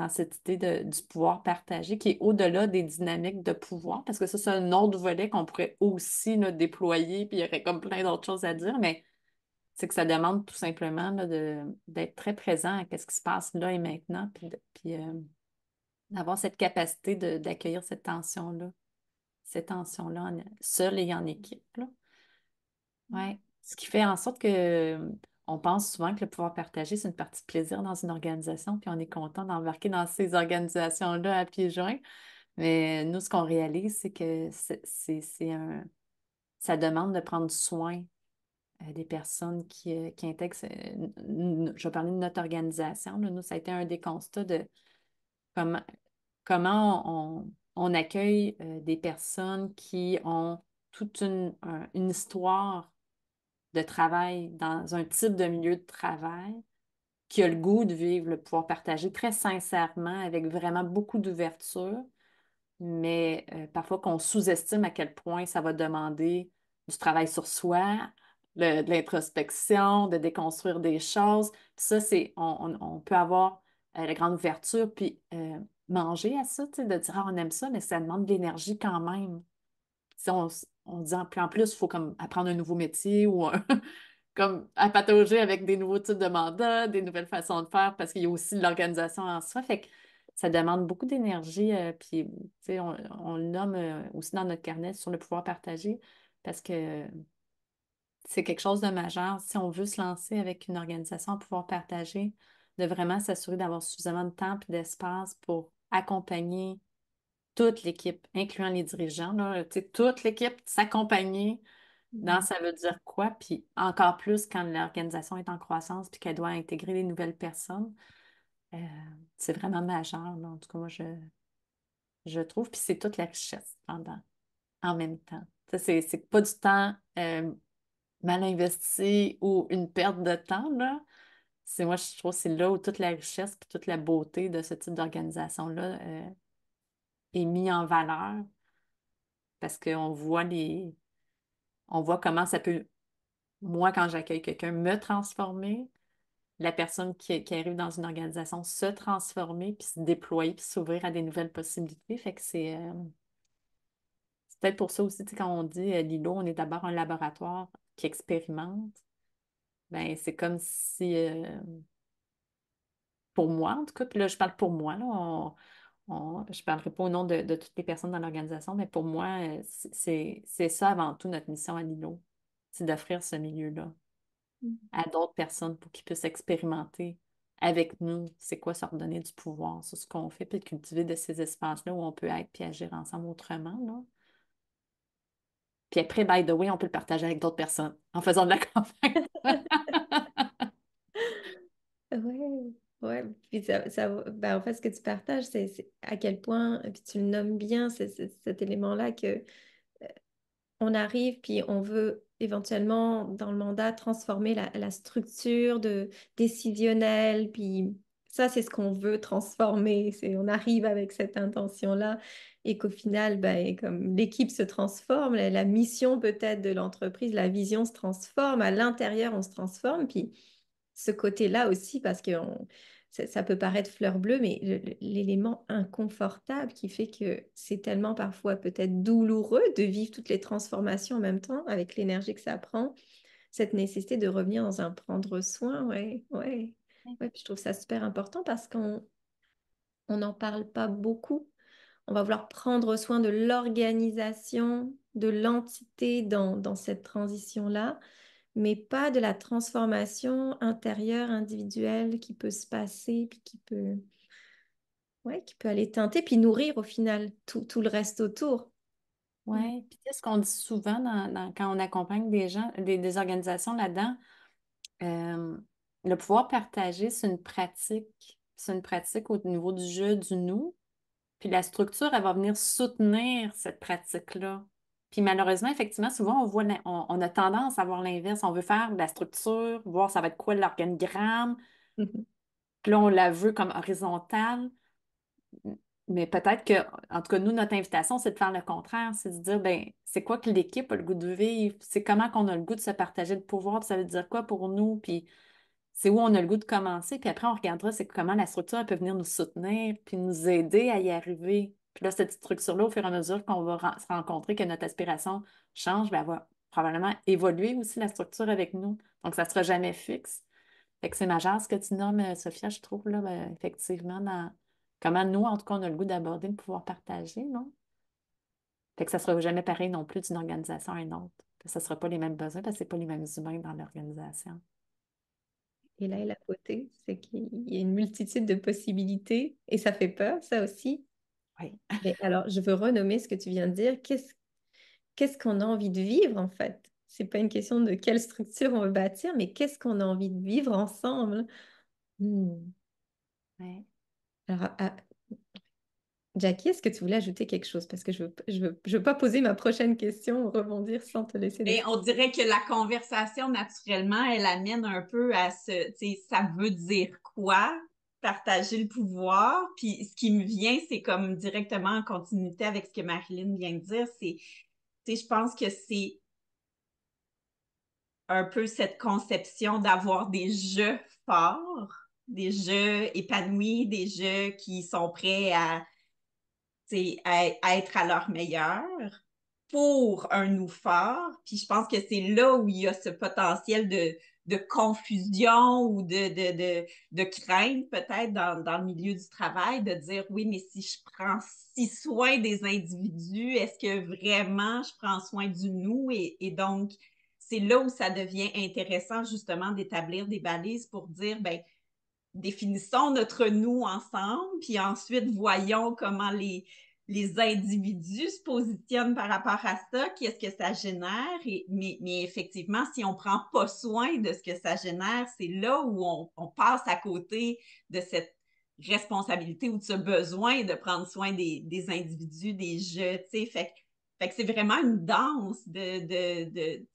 cette idée du pouvoir partagé qui est au-delà des dynamiques de pouvoir, parce que ça, c'est un autre volet qu'on pourrait aussi là, déployer, puis il y aurait comme plein d'autres choses à dire, mais c'est que ça demande tout simplement là, d'être très présent à ce qui se passe là et maintenant, puis d'avoir cette capacité d'accueillir cette tension-là seule et en équipe, là. Ouais. Ce qui fait en sorte que on pense souvent que le pouvoir partagé, c'est une partie de plaisir dans une organisation, puis on est content d'embarquer dans ces organisations-là à pieds joints. Mais nous, ce qu'on réalise, c'est que ça demande de prendre soin des personnes qui intègrent. Je vais parler de notre organisation, là. Nous, ça a été un des constats de comment, comment on accueille des personnes qui ont toute une histoire de travail dans un type de milieu de travail, qui a le goût de vivre le pouvoir partager très sincèrement, avec vraiment beaucoup d'ouverture, mais parfois qu'on sous-estime à quel point ça va demander du travail sur soi, de l'introspection, de déconstruire des choses. Puis ça, on peut avoir la grande ouverture, puis manger à ça, tu sais, de dire, ah, on aime ça, mais ça demande de l'énergie quand même. Si on dit, puis en plus, il faut comme apprendre un nouveau métier ou comme à patauger avec des nouveaux types de mandats, des nouvelles façons de faire, parce qu'il y a aussi l'organisation en soi. Fait que ça demande beaucoup d'énergie. Puis, tu sais, on le nomme aussi dans notre carnet sur le pouvoir partagé, parce que c'est quelque chose de majeur. Si on veut se lancer avec une organisation à pouvoir partager, de vraiment s'assurer d'avoir suffisamment de temps et d'espace pour accompagner toute l'équipe, incluant les dirigeants, là, tu sais, toute l'équipe, s'accompagner dans ça veut dire quoi, puis encore plus quand l'organisation est en croissance puis qu'elle doit intégrer des nouvelles personnes. Euh, c'est vraiment majeur, là. En tout cas, moi, je trouve, puis c'est toute la richesse en même temps. Ça, c'est pas du temps mal investi ou une perte de temps, là. Moi, je trouve que c'est là où toute la richesse puis toute la beauté de ce type d'organisation-là est mise en valeur parce qu'on voit on voit comment ça peut, moi, quand j'accueille quelqu'un, me transformer, la personne qui arrive dans une organisation se transformer, puis se déployer, puis s'ouvrir à des nouvelles possibilités. Fait que c'est peut-être pour ça aussi, tu sais, quand on dit Lilo, on est d'abord un laboratoire qui expérimente, ben c'est comme si, pour moi, en tout cas, puis là, je parle pour moi, là, je ne parlerai pas au nom de toutes les personnes dans l'organisation, mais pour moi, c'est ça avant tout notre mission à Lilo, c'est d'offrir ce milieu-là à d'autres personnes pour qu'ils puissent expérimenter avec nous, c'est quoi se redonner du pouvoir sur ce qu'on fait, puis de cultiver de ces espaces-là où on peut être puis agir ensemble autrement, là. Puis après, by the way, on peut le partager avec d'autres personnes en faisant de la campagne. Ouais, ouais. Puis ben, en fait, ce que tu partages, c'est à quel point, puis tu le nommes bien, cet élément-là que on arrive, puis on veut éventuellement, dans le mandat, transformer la structure décisionnelle, puis ça, c'est ce qu'on veut transformer. On arrive avec cette intention-là, et qu'au final, ben, comme l'équipe se transforme, la mission peut-être de l'entreprise, la vision se transforme, à l'intérieur, on se transforme, puis ce côté-là aussi, parce que ça peut paraître fleur bleue, mais l'élément inconfortable qui fait que c'est tellement parfois peut-être douloureux de vivre toutes les transformations en même temps, avec l'énergie que ça prend, cette nécessité de revenir dans un prendre soin, ouais, ouais. Ouais, puis je trouve ça super important parce qu'on n'en parle pas beaucoup. On va vouloir prendre soin de l'organisation, de l'entité dans cette transition-là, mais pas de la transformation intérieure, individuelle qui peut se passer, puis ouais, qui peut aller teinter, puis nourrir au final tout le reste autour. Mm. Oui, puis tu sais, ce qu'on dit souvent quand on accompagne des gens, des organisations là-dedans, euh, le pouvoir partagé, c'est une pratique au niveau du jeu, du nous. Puis la structure, elle va venir soutenir cette pratique-là. Puis malheureusement, effectivement, souvent, on a tendance à voir l'inverse. On veut faire de la structure, voir ça va être quoi l'organigramme. Mhm. Puis là, on la veut comme horizontale. Mais peut-être que, en tout cas, nous, notre invitation, c'est de faire le contraire. C'est de dire, ben, c'est quoi que l'équipe a le goût de vivre? C'est comment qu'on a le goût de se partager le pouvoir? Puis ça veut dire quoi pour nous? Puis c'est où on a le goût de commencer, puis après, on regardera c'est comment la structure elle peut venir nous soutenir, puis nous aider à y arriver. Puis là, cette structure-là, au fur et à mesure qu'on va se rencontrer, que notre aspiration change, ben, elle va probablement évoluer aussi la structure avec nous. Donc, ça ne sera jamais fixe. Fait que c'est majeur ce que tu nommes, Sophia, je trouve, là, ben, effectivement, dans comment nous, en tout cas, on a le goût d'aborder le pouvoir partagé, non? Fait que ça ne sera jamais pareil non plus d'une organisation à une autre. Ça ne sera pas les mêmes besoins parce que ce n'est pas les mêmes humains dans l'organisation. Et là, la beauté, c'est qu'il y a une multitude de possibilités, et ça fait peur, ça aussi. Oui. Mais alors, je veux renommer ce que tu viens de dire. Qu'est-ce qu'on a envie de vivre, en fait? C'est pas une question de quelle structure on veut bâtir, mais qu'est-ce qu'on a envie de vivre ensemble? Hmm. Ouais. Alors, Jackie, est-ce que tu voulais ajouter quelque chose? Parce que je veux pas poser ma prochaine question ou rebondir sans te laisser Et l'exprimer. on dirait que la conversation, naturellement, elle amène un peu à tu sais, ça veut dire quoi? Partager le pouvoir. Puis ce qui me vient, c'est comme directement en continuité avec ce que Marilyn vient de dire, tu sais, je pense que c'est un peu cette conception d'avoir des jeux forts, des jeux épanouis, des jeux qui sont prêts tu sais, à être à leur meilleur pour un nous fort. Puis je pense que c'est là où il y a ce potentiel de confusion ou de crainte peut-être dans le milieu du travail, de dire oui, mais si je prends si soin des individus, est-ce que vraiment je prends soin du nous? Et donc, c'est là où ça devient intéressant justement d'établir des balises pour dire, ben définissons notre nous ensemble, puis ensuite voyons comment les individus se positionnent par rapport à ça, qu'est-ce que ça génère. Mais effectivement, si on ne prend pas soin de ce que ça génère, c'est là où on passe à côté de cette responsabilité ou de ce besoin de prendre soin des individus, des jeux, tu sais. Fait que c'est vraiment une danse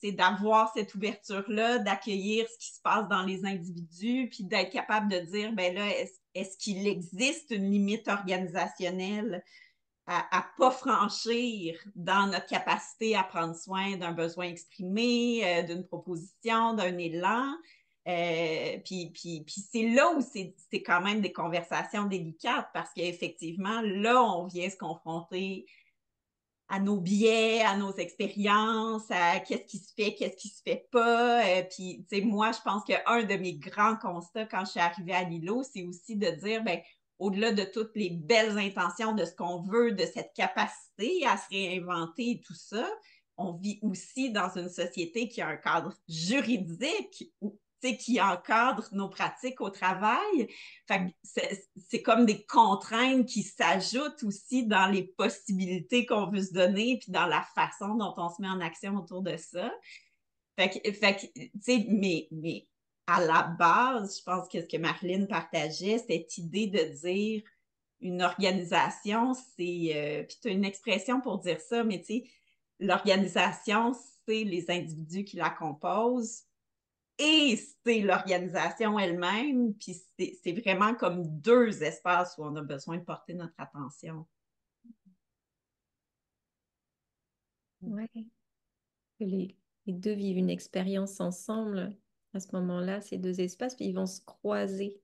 d'avoir cette ouverture-là, d'accueillir ce qui se passe dans les individus, puis d'être capable de dire, ben là, est-ce qu'il existe une limite organisationnelle à pas franchir dans notre capacité à prendre soin d'un besoin exprimé, d'une proposition, d'un élan. Puis c'est là où c'est quand même des conversations délicates parce qu'effectivement, là, on vient se confronter à nos biais, à nos expériences, à qu'est-ce qui se fait, qu'est-ce qui se fait pas. Puis, tu sais, moi, je pense qu'un de mes grands constats quand je suis arrivée à Lilo, c'est aussi de dire, ben, au-delà de toutes les belles intentions de ce qu'on veut, de cette capacité à se réinventer et tout ça, on vit aussi dans une société qui a un cadre juridique qui encadre nos pratiques au travail. Fait que c'est comme des contraintes qui s'ajoutent aussi dans les possibilités qu'on veut se donner, puis dans la façon dont on se met en action autour de ça. Tu sais, mais à la base, je pense que ce que Marilyn partageait, cette idée de dire une organisation, puis tu as une expression pour dire ça, mais tu sais, l'organisation, c'est les individus qui la composent et c'est l'organisation elle-même, puis c'est vraiment comme deux espaces où on a besoin de porter notre attention. Ouais. Que les deux vivent une expérience ensemble. À ce moment-là, ces deux espaces, puis ils vont se croiser.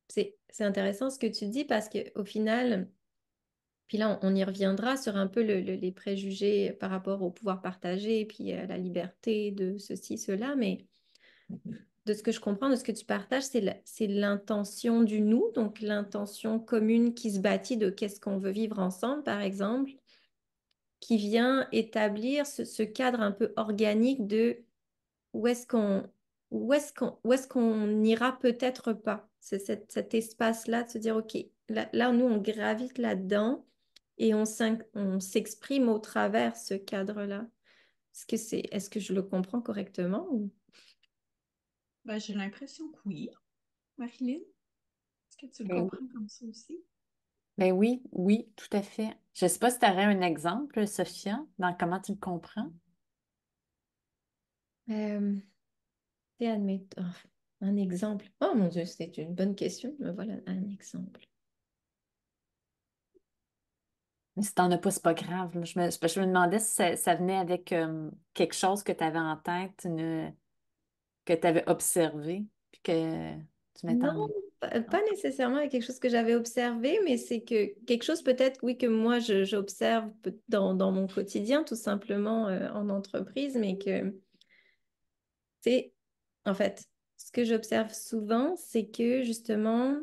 C'est intéressant ce que tu dis parce qu'au final, puis là, on y reviendra sur un peu les préjugés par rapport au pouvoir partagé, puis à la liberté de ceci, cela, mais de ce que je comprends, de ce que tu partages, c'est l'intention du nous, donc l'intention commune qui se bâtit de qu'est-ce qu'on veut vivre ensemble, par exemple, qui vient établir ce cadre un peu organique de où est-ce qu'on où est-ce qu'on n'ira peut-être pas. C'est cet espace-là de se dire, OK, là, nous, on gravite là-dedans et on s'exprime au travers ce cadre-là. Est-ce que je le comprends correctement ou... Ben, j'ai l'impression que oui. Marilyn, est-ce que tu le Ben oui. comprends comme ça aussi? Ben oui, oui, tout à fait. Je ne sais pas si tu aurais un exemple, Sophia, dans comment tu le comprends. Euh, un exemple. Oh mon Dieu, c'est une bonne question. Mais voilà un exemple. Mais si t'en as pas, c'est pas grave, là. Je me demandais si ça venait avec quelque chose que tu avais en tête, que tu avais observé, puis que tu mettais Non, en... pas nécessairement avec quelque chose que j'avais observé, mais c'est que quelque chose peut-être, oui, que moi j'observe dans mon quotidien, tout simplement en entreprise, mais que, c'est, en fait, ce que j'observe souvent, c'est que justement,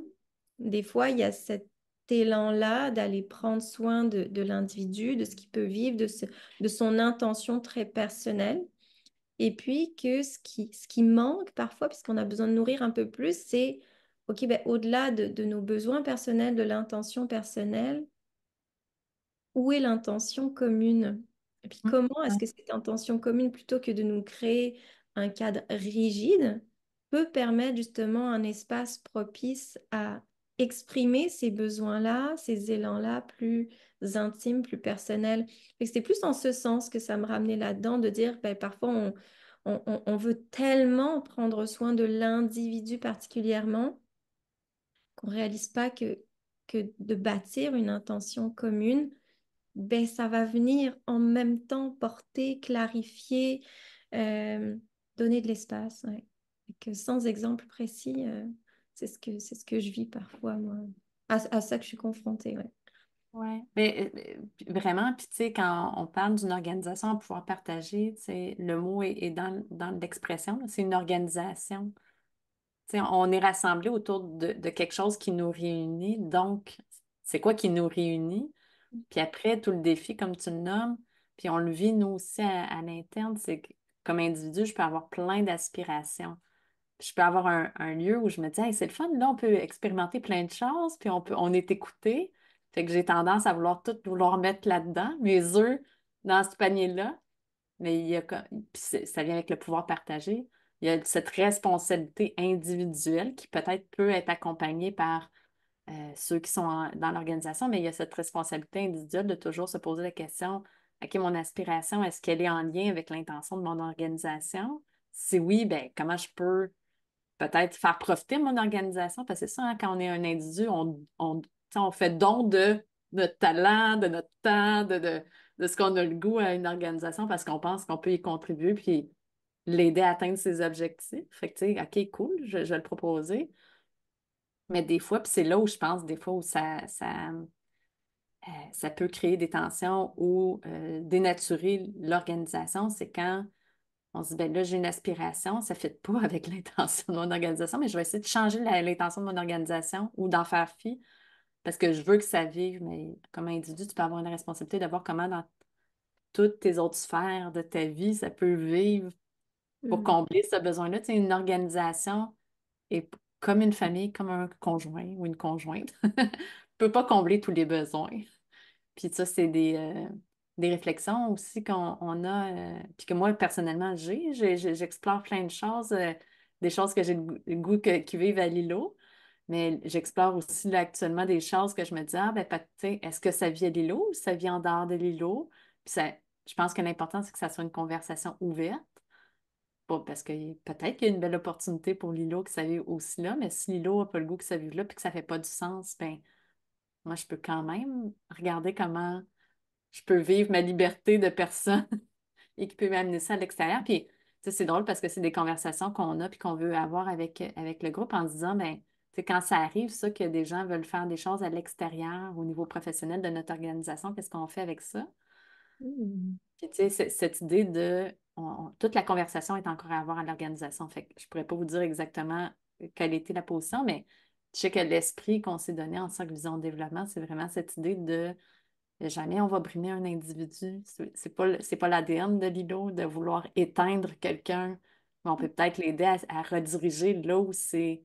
des fois, il y a cet élan-là d'aller prendre soin de l'individu, de ce qu'il peut vivre, de son intention très personnelle. Et puis que ce qui manque parfois, puisqu'on a besoin de nourrir un peu plus, c'est, OK, ben, au-delà de nos besoins personnels, de l'intention personnelle, où est l'intention commune? Et puis Mm. comment est-ce Ouais. que cette intention commune, plutôt que de nous créer un cadre rigide, peut permettre justement un espace propice à exprimer ces besoins-là, ces élans-là plus intimes, plus personnels. Et c'est plus en ce sens que ça me ramenait là-dedans, de dire, ben, parfois on veut tellement prendre soin de l'individu particulièrement qu'on ne réalise pas que de bâtir une intention commune, ben, ça va venir en même temps porter, clarifier, euh, donner de l'espace. Ouais. Et que sans exemple précis, c'est ce que je vis parfois, moi. À ça que je suis confrontée. Ouais. Ouais. Mais vraiment, puis tu sais, quand on parle d'une organisation à pouvoir partager, tu sais, le mot est dans l'expression, là. C'est une organisation. Tu sais, on est rassemblés autour de quelque chose qui nous réunit. Donc, c'est quoi qui nous réunit? Puis après, tout le défi, comme tu le nommes, puis on le vit nous aussi à l'interne, c'est que comme individu, je peux avoir plein d'aspirations. je peux avoir un lieu où je me dis, hey, c'est le fun, là, on peut expérimenter plein de choses, puis on est écouté. Fait que j'ai tendance à vouloir mettre là-dedans, mes œufs dans ce panier-là. Mais puis ça vient avec le pouvoir partagé. Il y a cette responsabilité individuelle qui peut-être peut être accompagnée par ceux qui sont dans l'organisation, mais il y a cette responsabilité individuelle de toujours se poser la question, OK, mon aspiration, est-ce qu'elle est en lien avec l'intention de mon organisation? Si oui, ben comment je peux peut-être faire profiter mon organisation? Parce que c'est ça, hein, quand on est un individu, tu sais, on fait don de notre talent, de notre temps, de ce qu'on a le goût à une organisation parce qu'on pense qu'on peut y contribuer puis l'aider à atteindre ses objectifs. Fait que, tu sais, OK, cool, je vais le proposer. Mais des fois, puis c'est là où je pense, des fois où ça peut créer des tensions ou dénaturer l'organisation, c'est quand on se dit, ben là, j'ai une aspiration, ça ne fit pas avec l'intention de mon organisation, mais je vais essayer de changer l'intention de mon organisation ou d'en faire fi parce que je veux que ça vive. Mais comme individu, tu peux avoir une responsabilité de voir comment dans toutes tes autres sphères de ta vie, ça peut vivre pour Mm. combler ce besoin-là. Tu sais, une organisation est comme une famille, comme un conjoint ou une conjointe. Ne peut pas combler tous les besoins. Puis ça, c'est des réflexions aussi qu'on a, puis que moi, personnellement, j'explore plein de choses, des choses que j'ai le goût qui vivent à l'îlot, mais j'explore aussi là, actuellement des choses que je me dis, ah, ben, tu sais, est-ce que ça vit à l'îlot ou ça vit en dehors de l'îlot? Puis je pense que l'important, c'est que ça soit une conversation ouverte, parce que peut-être qu'il y a une belle opportunité pour l'îlot que ça vive aussi là, mais si l'îlot n'a pas le goût que ça vive là, puis que ça fait pas du sens, ben moi, je peux quand même regarder comment je peux vivre ma liberté de personne et qui peut m'amener ça à l'extérieur. Puis, tu sais, c'est drôle parce que c'est des conversations qu'on a puis qu'on veut avoir avec le groupe en se disant, ben, tu sais, quand ça arrive, ça, que des gens veulent faire des choses à l'extérieur, au niveau professionnel de notre organisation, qu'est-ce qu'on fait avec ça? Mm. Puis, tu sais, cette idée de. Toute la conversation est encore à avoir à l'organisation. Fait que je pourrais pas vous dire exactement quelle était la position, mais je sais que l'esprit qu'on s'est donné en cercle vision développement, c'est vraiment cette idée de jamais on va brimer un individu. C'est pas l'ADN de l'ILO de vouloir éteindre quelqu'un, mais on peut peut-être l'aider à rediriger là où c'est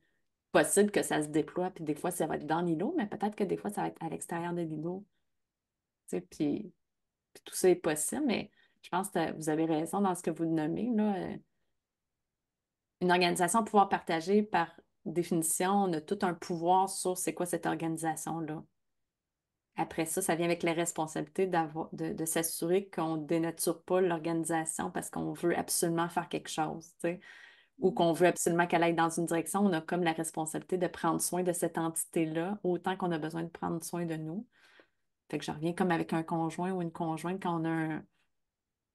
possible que ça se déploie. Puis des fois, ça va être dans l'îlot, mais peut-être que des fois, ça va être à l'extérieur de l'îlot. Tu sais, puis tout ça est possible, mais je pense que vous avez raison dans ce que vous nommez, là. Une organisation pouvoir partager, par définition, on a tout un pouvoir sur c'est quoi cette organisation-là. Après ça, ça vient avec les responsabilités de s'assurer qu'on ne dénature pas l'organisation parce qu'on veut absolument faire quelque chose, tu sais, ou qu'on veut absolument qu'elle aille dans une direction. On a comme la responsabilité de prendre soin de cette entité-là, autant qu'on a besoin de prendre soin de nous. Fait que je reviens comme avec un conjoint ou une conjointe, quand on a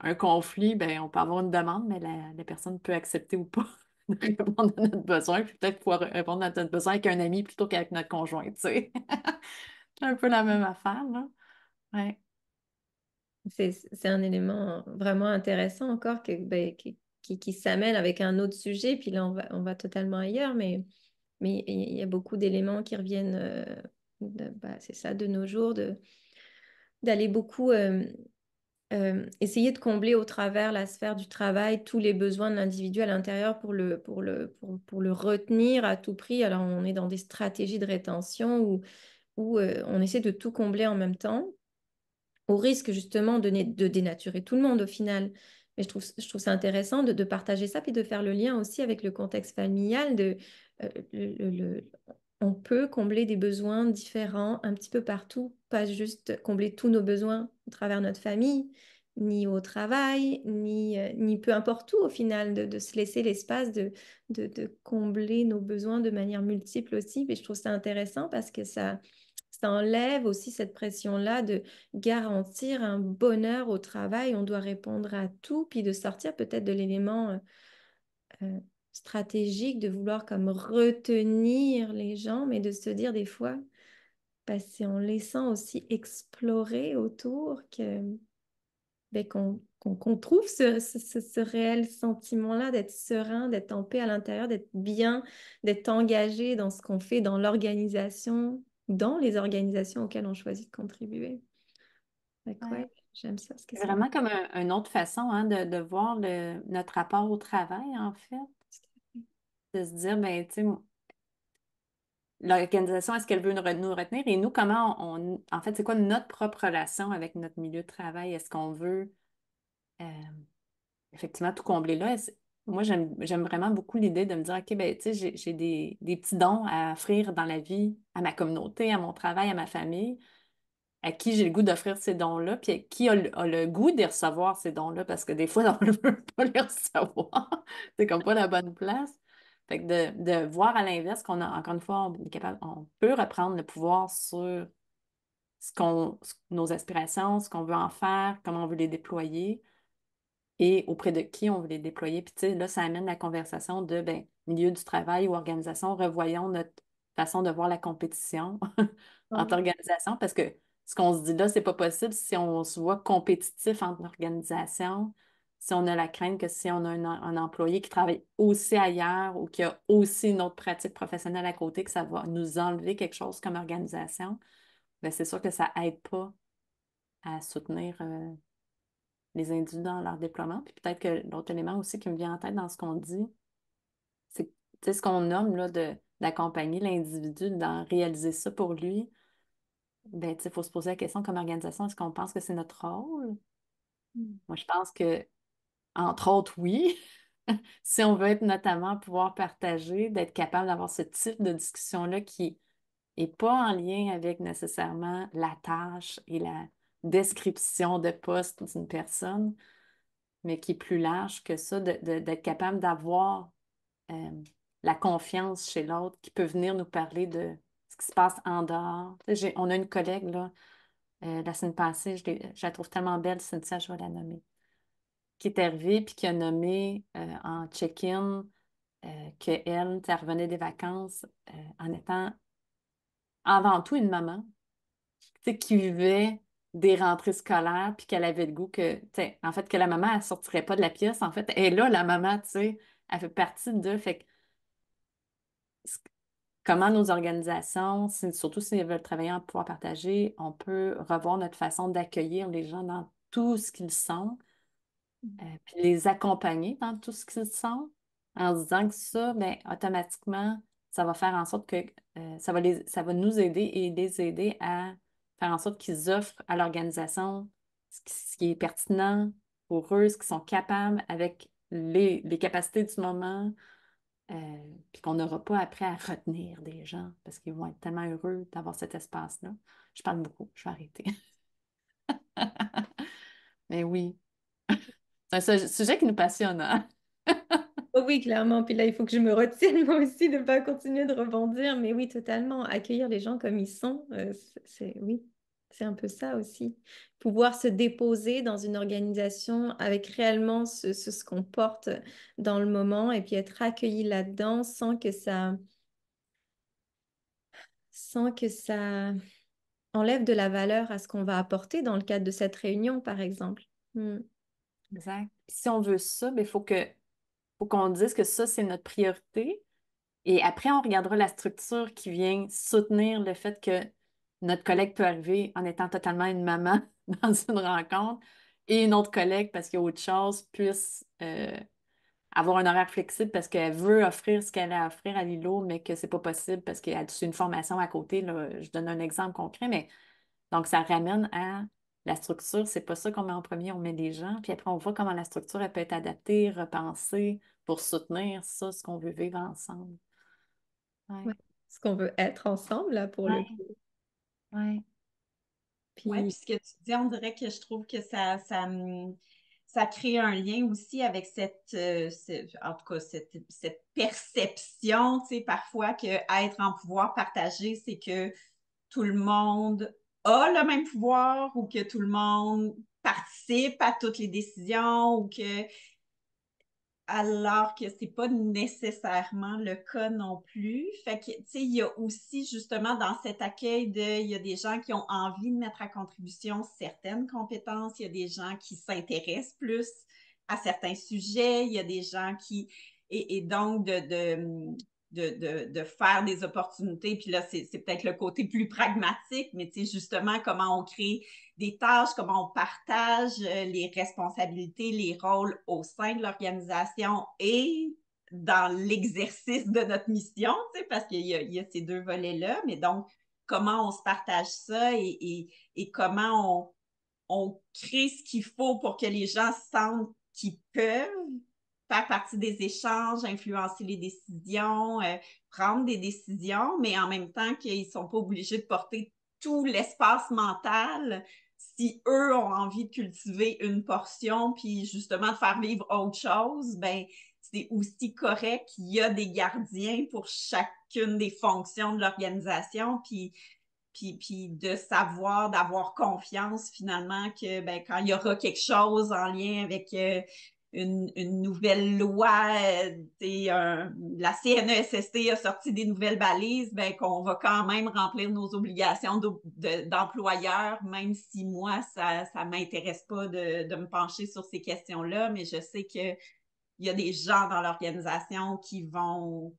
un conflit, ben, on peut avoir une demande, mais la personne peut accepter ou pas de répondre à notre besoin, puis peut-être pouvoir répondre à notre besoin avec un ami plutôt qu'avec notre conjoint, tu sais. C'est un peu la même affaire, là. Ouais. C'est un élément vraiment intéressant encore ben, qui s'amène avec un autre sujet, puis là on va totalement ailleurs, mais il y a beaucoup d'éléments qui reviennent, bah, c'est ça, de nos jours, d'aller beaucoup essayer de combler au travers la sphère du travail tous les besoins de l'individu à l'intérieur pour le retenir à tout prix. Alors on est dans des stratégies de rétention où on essaie de tout combler en même temps au risque justement de dénaturer tout le monde au final. Mais je trouve ça intéressant de partager ça, puis de faire le lien aussi avec le contexte familial. Euh, le- le- le- on peut combler des besoins différents un petit peu partout, pas juste combler tous nos besoins au travers de notre famille, ni au travail, ni peu importe où au final, de se laisser l'espace de combler nos besoins de manière multiple aussi. Et je trouve ça intéressant parce que ça enlève aussi cette pression-là de garantir un bonheur au travail. On doit répondre à tout, puis de sortir peut-être de l'élément euh, stratégique, de vouloir comme retenir les gens, mais de se dire des fois, bah, c'est en laissant aussi explorer autour que, ben, qu'on trouve ce réel sentiment-là d'être serein, d'être en paix à l'intérieur, d'être bien, d'être engagé dans ce qu'on fait dans l'organisation, dans les organisations auxquelles on choisit de contribuer. Donc, Ouais. ouais, j'aime ça, ce que C'est ça. vraiment comme une autre façon hein, de voir notre rapport au travail, en fait. de se dire, ben, tu sais, l'organisation, est-ce qu'elle veut nous retenir? Et nous, comment en fait, c'est quoi notre propre relation avec notre milieu de travail? Est-ce qu'on veut euh, effectivement tout combler là? Moi, j'aime vraiment beaucoup l'idée de me dire, OK, ben, tu sais, j'ai des petits dons à offrir dans la vie, à ma communauté, à mon travail, à ma famille, à qui j'ai le goût d'offrir ces dons-là, puis à qui a le goût de recevoir ces dons-là, parce que des fois, on ne veut pas les recevoir. C'est comme pas la bonne place. Fait que de voir à l'inverse qu'on a, encore une fois, on est capable, on peut reprendre le pouvoir sur nos aspirations, ce qu'on veut en faire, comment on veut les déployer et auprès de qui on veut les déployer. Puis, tu sais, là, ça amène la conversation de, ben, milieu du travail ou organisation, revoyons notre façon de voir la compétition entre Ouais. organisations, parce que ce qu'on se dit là, c'est pas possible si on se voit compétitif entre organisations, si on a la crainte que si on a un employé qui travaille aussi ailleurs ou qui a aussi une autre pratique professionnelle à côté, que ça va nous enlever quelque chose comme organisation, ben, c'est sûr que ça aide pas à soutenir les individus dans leur déploiement. Puis peut-être que l'autre élément aussi qui me vient en tête dans ce qu'on dit, c'est tu sais, ce qu'on nomme là, d'accompagner l'individu dans réaliser ça pour lui. Ben, tu sais, il faut se poser la question comme organisation, est-ce qu'on pense que c'est notre rôle? Mm. Moi, je pense que, entre autres, oui. Si on veut être notamment pouvoir partager, d'être capable d'avoir ce type de discussion-là qui n'est pas en lien avec nécessairement la tâche et la description de poste d'une personne, mais qui est plus large que ça, d'être capable d'avoir euh, la confiance chez l'autre qui peut venir nous parler de ce qui se passe en dehors. Tu sais, on a une collègue, là, la semaine passée, je la trouve tellement belle, Cynthia, je vais la nommer, qui est arrivée puis qui a nommé en check-in qu'elle, tu sais, elle revenait des vacances en étant avant tout une maman, tu sais, qui vivait des rentrées scolaires puis qu'elle avait le goût que, tu sais, en fait, que la maman, elle sortirait pas de la pièce. En fait, elle est là, la maman, tu sais, elle fait partie de. Fait que comment nos organisations, surtout si elles veulent travailler en pouvoir partager, on peut revoir notre façon d'accueillir les gens dans tout ce qu'ils sont, puis les accompagner dans tout ce qu'ils sont, en se disant que ça, ben, automatiquement, ça va faire en sorte que ça va nous aider et les aider à faire en sorte qu'ils offrent à l'organisation ce qui est pertinent pour eux, ce qu'ils sont capables avec les capacités du moment, puis qu'on n'aura pas après à retenir des gens parce qu'ils vont être tellement heureux d'avoir cet espace-là. Je parle beaucoup, je vais arrêter. Mais oui, c'est un sujet qui nous passionne, hein? Oh oui, clairement. Puis là, il faut que je me retienne moi aussi de ne pas continuer de rebondir. Mais oui, totalement. Accueillir les gens comme ils sont, oui, c'est un peu ça aussi. Pouvoir se déposer dans une organisation avec réellement ce qu'on porte dans le moment et puis être accueilli là-dedans sans que ça enlève de la valeur à ce qu'on va apporter dans le cadre de cette réunion, par exemple. Hmm. Exact. Puis si on veut ça, il faut qu'on dise que ça, c'est notre priorité. Et après, on regardera la structure qui vient soutenir le fait que notre collègue peut arriver en étant totalement une maman dans une rencontre et une autre collègue, parce qu'il y a autre chose, puisse avoir un horaire flexible parce qu'elle veut offrir ce qu'elle a à offrir à Lilo, mais que c'est pas possible parce qu'elle a une formation à côté. Là. Je donne un exemple concret, mais donc ça ramène à la structure. C'est pas ça qu'on met en premier, on met les gens, puis après on voit comment la structure elle peut être adaptée, repensée pour soutenir ça, ce qu'on veut vivre ensemble. Ouais. Ouais, Ce qu'on veut être ensemble, là, pour le ouais, coup. ouais. Oui, Puis, puis ce que tu dis, on dirait que je trouve que ça crée un lien aussi avec en tout cas, cette perception, tu sais, parfois que être en pouvoir partagé, c'est que tout le monde a le même pouvoir ou que tout le monde participe à toutes les décisions ou que alors que c'est pas nécessairement le cas non plus. Fait que, tu sais, il y a aussi justement dans cet accueil il y a des gens qui ont envie de mettre à contribution certaines compétences, il y a des gens qui s'intéressent plus à certains sujets, il y a des gens et donc de faire des opportunités. Puis là, c'est peut-être le côté plus pragmatique, mais tu sais, justement, comment on crée des tâches, comment on partage les responsabilités, les rôles au sein de l'organisation et dans l'exercice de notre mission, tu sais, parce qu'il y a ces deux volets-là, mais donc, comment on se partage ça et comment on crée ce qu'il faut pour que les gens sentent qu'ils peuvent faire partie des échanges, influencer les décisions, prendre des décisions, mais en même temps qu'ils ne sont pas obligés de porter tout l'espace mental si eux ont envie de cultiver une portion, puis justement de faire vivre autre chose, ben c'est aussi correct qu'il y a des gardiens pour chacune des fonctions de l'organisation, puis de savoir, d'avoir confiance finalement que ben, quand il y aura quelque chose en lien avec une nouvelle loi, la CNESST a sorti des nouvelles balises, ben, qu'on va quand même remplir nos obligations d'employeur, même si moi, ça ne m'intéresse pas de me pencher sur ces questions-là, mais je sais que il y a des gens dans l'organisation qui vont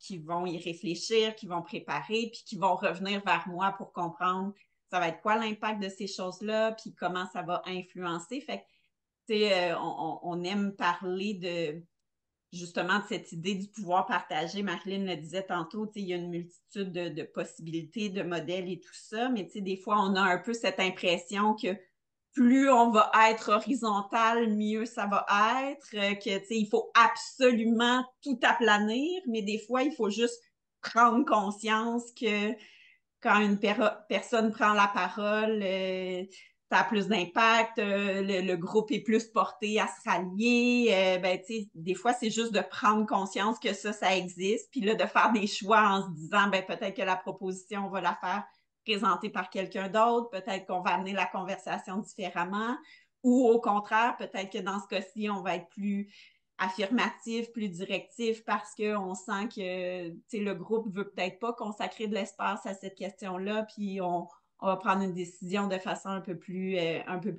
y réfléchir, qui vont préparer, puis qui vont revenir vers moi pour comprendre ça va être quoi l'impact de ces choses-là, puis comment ça va influencer. Fait que, tu sais, on aime parler de justement de cette idée du pouvoir partagé. Marilyn le disait tantôt, il y a une multitude de possibilités, de modèles et tout ça, mais des fois, on a un peu cette impression que plus on va être horizontal, mieux ça va être, il faut absolument tout aplanir, mais des fois, il faut juste prendre conscience que quand une personne prend la parole, ça a plus d'impact, le groupe est plus porté à se rallier. Ben, des fois, c'est juste de prendre conscience que ça existe, puis là, de faire des choix en se disant, ben, peut-être que la proposition, on va la faire présenter par quelqu'un d'autre, peut-être qu'on va amener la conversation différemment, ou au contraire, peut-être que dans ce cas-ci, on va être plus affirmatif, plus directif parce qu'on sent que le groupe veut peut-être pas consacrer de l'espace à cette question-là, puis on va prendre une décision de façon un peu plus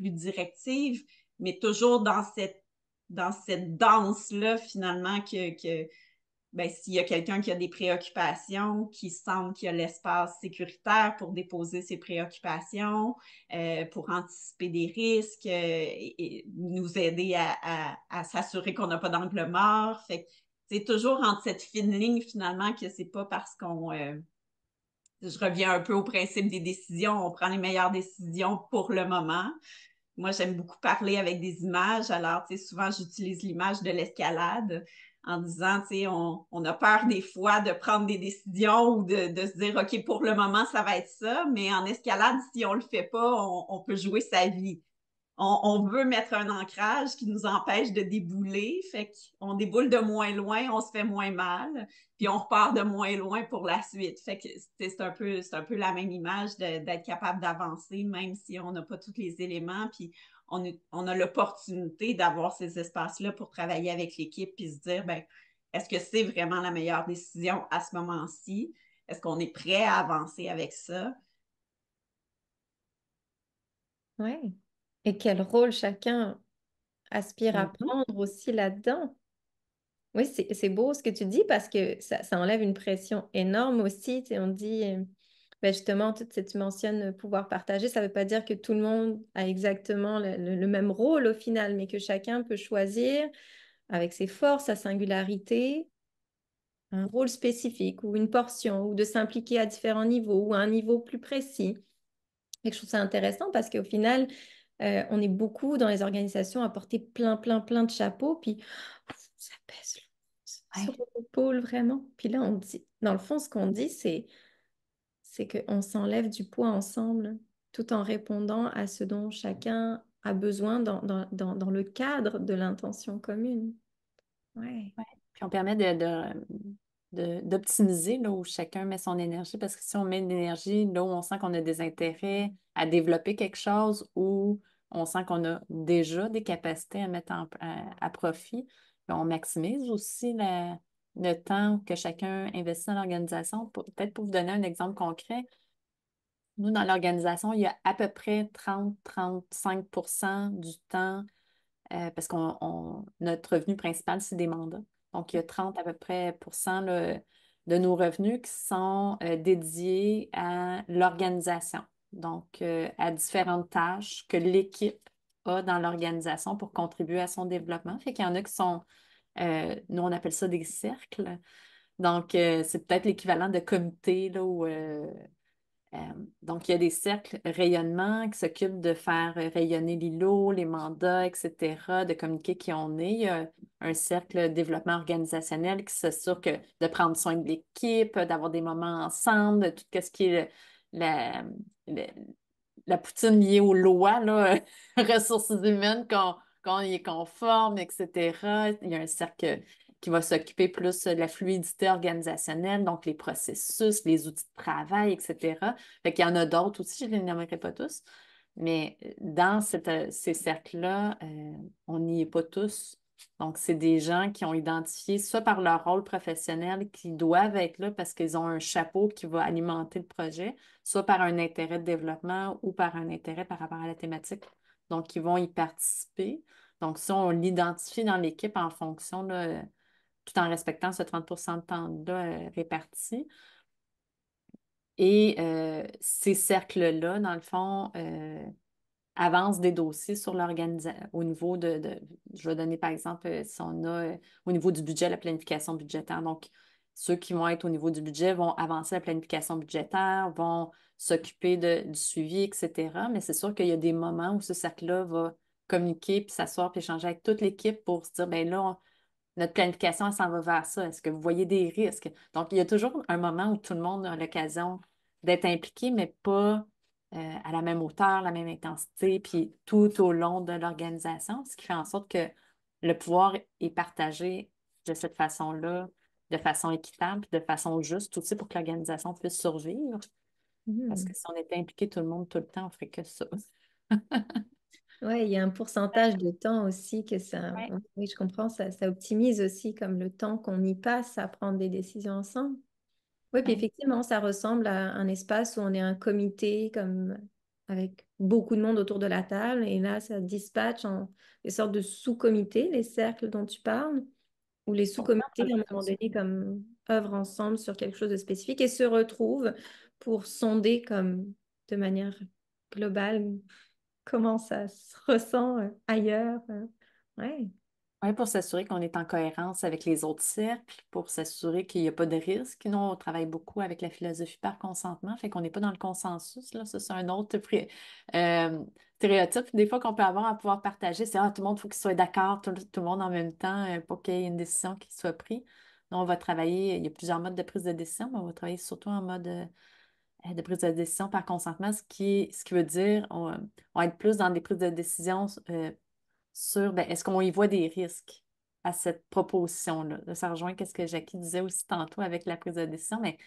directive, mais toujours dans cette danse-là, finalement, que ben, s'il y a quelqu'un qui a des préoccupations, qui sent qu'il y a l'espace sécuritaire pour déposer ses préoccupations, pour anticiper des risques, et nous aider à s'assurer qu'on n'a pas d'angle mort. Fait que c'est toujours entre cette fine ligne, finalement, que c'est pas parce qu'on... je reviens un peu au principe des décisions, on prend les meilleures décisions pour le moment. Moi, j'aime beaucoup parler avec des images. Alors, souvent, j'utilise l'image de l'escalade en disant, on a peur des fois de prendre des décisions ou de se dire, OK, pour le moment, ça va être ça. Mais en escalade, si on le fait pas, on peut jouer sa vie. On veut mettre un ancrage qui nous empêche de débouler. Fait qu'on déboule de moins loin, on se fait moins mal, puis on repart de moins loin pour la suite. Fait que c'est un peu la même image d'être capable d'avancer, même si on n'a pas tous les éléments, puis on a l'opportunité d'avoir ces espaces-là pour travailler avec l'équipe, puis se dire, ben, est-ce que c'est vraiment la meilleure décision à ce moment-ci? Est-ce qu'on est prêt à avancer avec ça? Ouais. Et quel rôle chacun aspire à Mhm. prendre aussi là-dedans. Oui, c'est beau ce que tu dis parce que ça enlève une pression énorme aussi. Tu sais, on dit, ben justement, tu mentionnes pouvoir partager, ça ne veut pas dire que tout le monde a exactement le même rôle au final, mais que chacun peut choisir avec ses forces, sa singularité, un rôle spécifique ou une portion, ou de s'impliquer à différents niveaux ou à un niveau plus précis. Et je trouve ça intéressant parce qu'au final, on est beaucoup dans les organisations à porter plein, plein, plein de chapeaux, puis ça pèse sur Ouais. l'épaule vraiment. Puis là, on dit, dans le fond, ce qu'on dit, c'est qu'on s'enlève du poids ensemble, tout en répondant à ce dont chacun a besoin dans le cadre de l'intention commune. Ouais. Ouais. Puis on permet d'optimiser là où chacun met son énergie, parce que si on met de l'énergie là où on sent qu'on a des intérêts à développer quelque chose, ou on sent qu'on a déjà des capacités à mettre à profit, ben, on maximise aussi le temps que chacun investit dans l'organisation. Peut-être pour vous donner un exemple concret, nous, dans l'organisation, il y a à peu près 30-35% du temps, parce notre revenu principal, c'est des mandats. Donc, il y a 30 à peu près là, de nos revenus qui sont dédiés à l'organisation. Donc, à différentes tâches que l'équipe a dans l'organisation pour contribuer à son développement. Fait qu'il y en a qui sont Nous, on appelle ça des cercles. Donc, c'est peut-être l'équivalent de comité, là, où euh, donc, il y a des cercles rayonnement qui s'occupent de faire rayonner l'îlot, les mandats, etc., de communiquer qui on est. Il y a un cercle développement organisationnel qui s'assure de prendre soin de l'équipe, d'avoir des moments ensemble, de tout ce qui est le- la poutine liée aux lois, là, ressources humaines, qu'on y est conforme, etc. Il y a un cercle qui va s'occuper plus de la fluidité organisationnelle, donc les processus, les outils de travail, etc. Fait qu'il y en a d'autres aussi, je ne les nommerai pas tous. Mais dans ces cercles-là, on n'y est pas tous. Donc, c'est des gens qui ont identifié, soit par leur rôle professionnel, qui doivent être là parce qu'ils ont un chapeau qui va alimenter le projet, soit par un intérêt de développement ou par un intérêt par rapport à la thématique. Donc, ils vont y participer. Donc, ça, on l'identifie dans l'équipe en fonction, là, tout en respectant ce 30% de temps-là réparti. Et ces cercles-là, dans le fond, avancent des dossiers sur l'organisation au niveau je vais donner par exemple, si on a au niveau du budget, la planification budgétaire. Donc, ceux qui vont être au niveau du budget vont avancer la planification budgétaire, vont s'occuper du suivi, etc. Mais c'est sûr qu'il y a des moments où ce cercle-là va communiquer, puis s'asseoir, puis échanger avec toute l'équipe pour se dire, ben là, notre planification, elle s'en va vers ça. Est-ce que vous voyez des risques? Donc, il y a toujours un moment où tout le monde a l'occasion d'être impliqué, mais pas à la même hauteur, la même intensité, puis tout au long de l'organisation, ce qui fait en sorte que le pouvoir est partagé de cette façon-là, de façon équitable, puis de façon juste aussi pour que l'organisation puisse survivre. Parce que Hmm. si on était impliqué tout le monde tout le temps, on ferait que ça. Ouais, il y a un pourcentage de temps aussi que ça, Ouais. oui, je comprends, ça optimise aussi comme le temps qu'on y passe à prendre des décisions ensemble. Oui, puis Ouais. effectivement, ça ressemble à un espace où on est un comité comme avec beaucoup de monde autour de la table et là, ça dispatche en des sortes de sous-comités, les cercles dont tu parles, où les On peut sous-comités, à un appeler comme moment ça. donné, comme œuvrent ensemble sur quelque chose de spécifique et se retrouvent pour sonder comme de manière globale comment ça se ressent ailleurs. Ouais. Oui, pour s'assurer qu'on est en cohérence avec les autres cercles, pour s'assurer qu'il n'y a pas de risque. Nous, on travaille beaucoup avec la philosophie par consentement, fait qu'on n'est pas dans le consensus, là. Ça, c'est un autre stéréotype, des fois, qu'on peut avoir à pouvoir partager. C'est, tout le monde, il faut qu'il soit d'accord, tout le monde en même temps, pour qu'il y ait une décision qui soit prise. Nous, on va travailler, il y a plusieurs modes de prise de décision, mais on va travailler surtout en mode de prise de décision par consentement, ce qui veut dire on va être plus dans des prises de décision sur ben, est-ce qu'on y voit des risques à cette proposition-là. Là, ça rejoint ce que Jackie disait aussi tantôt avec la prise de décision, mais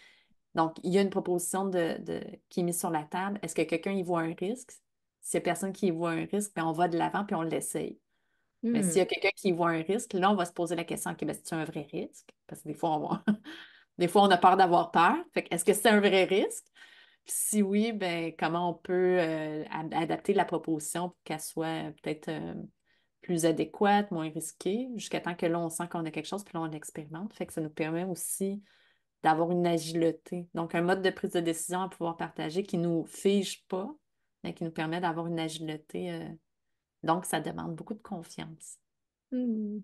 donc, il y a une proposition qui est mise sur la table. Est-ce que quelqu'un y voit un risque? S'il n'y a personne qui y voit un risque, ben, on va de l'avant puis on l'essaye. Mais Hmm. s'il y a quelqu'un qui y voit un risque, là, on va se poser la question, OK, ben, c'est un vrai risque? Parce que des fois, des fois, on a peur d'avoir peur. Fait que, est-ce que c'est un vrai risque? Puis si oui, ben, comment on peut adapter la proposition pour qu'elle soit peut-être plus adéquate, moins risquée, jusqu'à temps que là, on sent qu'on a quelque chose, puis là, on l'expérimente. Fait que ça nous permet aussi d'avoir une agilité. Donc, un mode de prise de décision à pouvoir partager qui ne nous fige pas, mais qui nous permet d'avoir une agilité. Donc, ça demande beaucoup de confiance Hmm.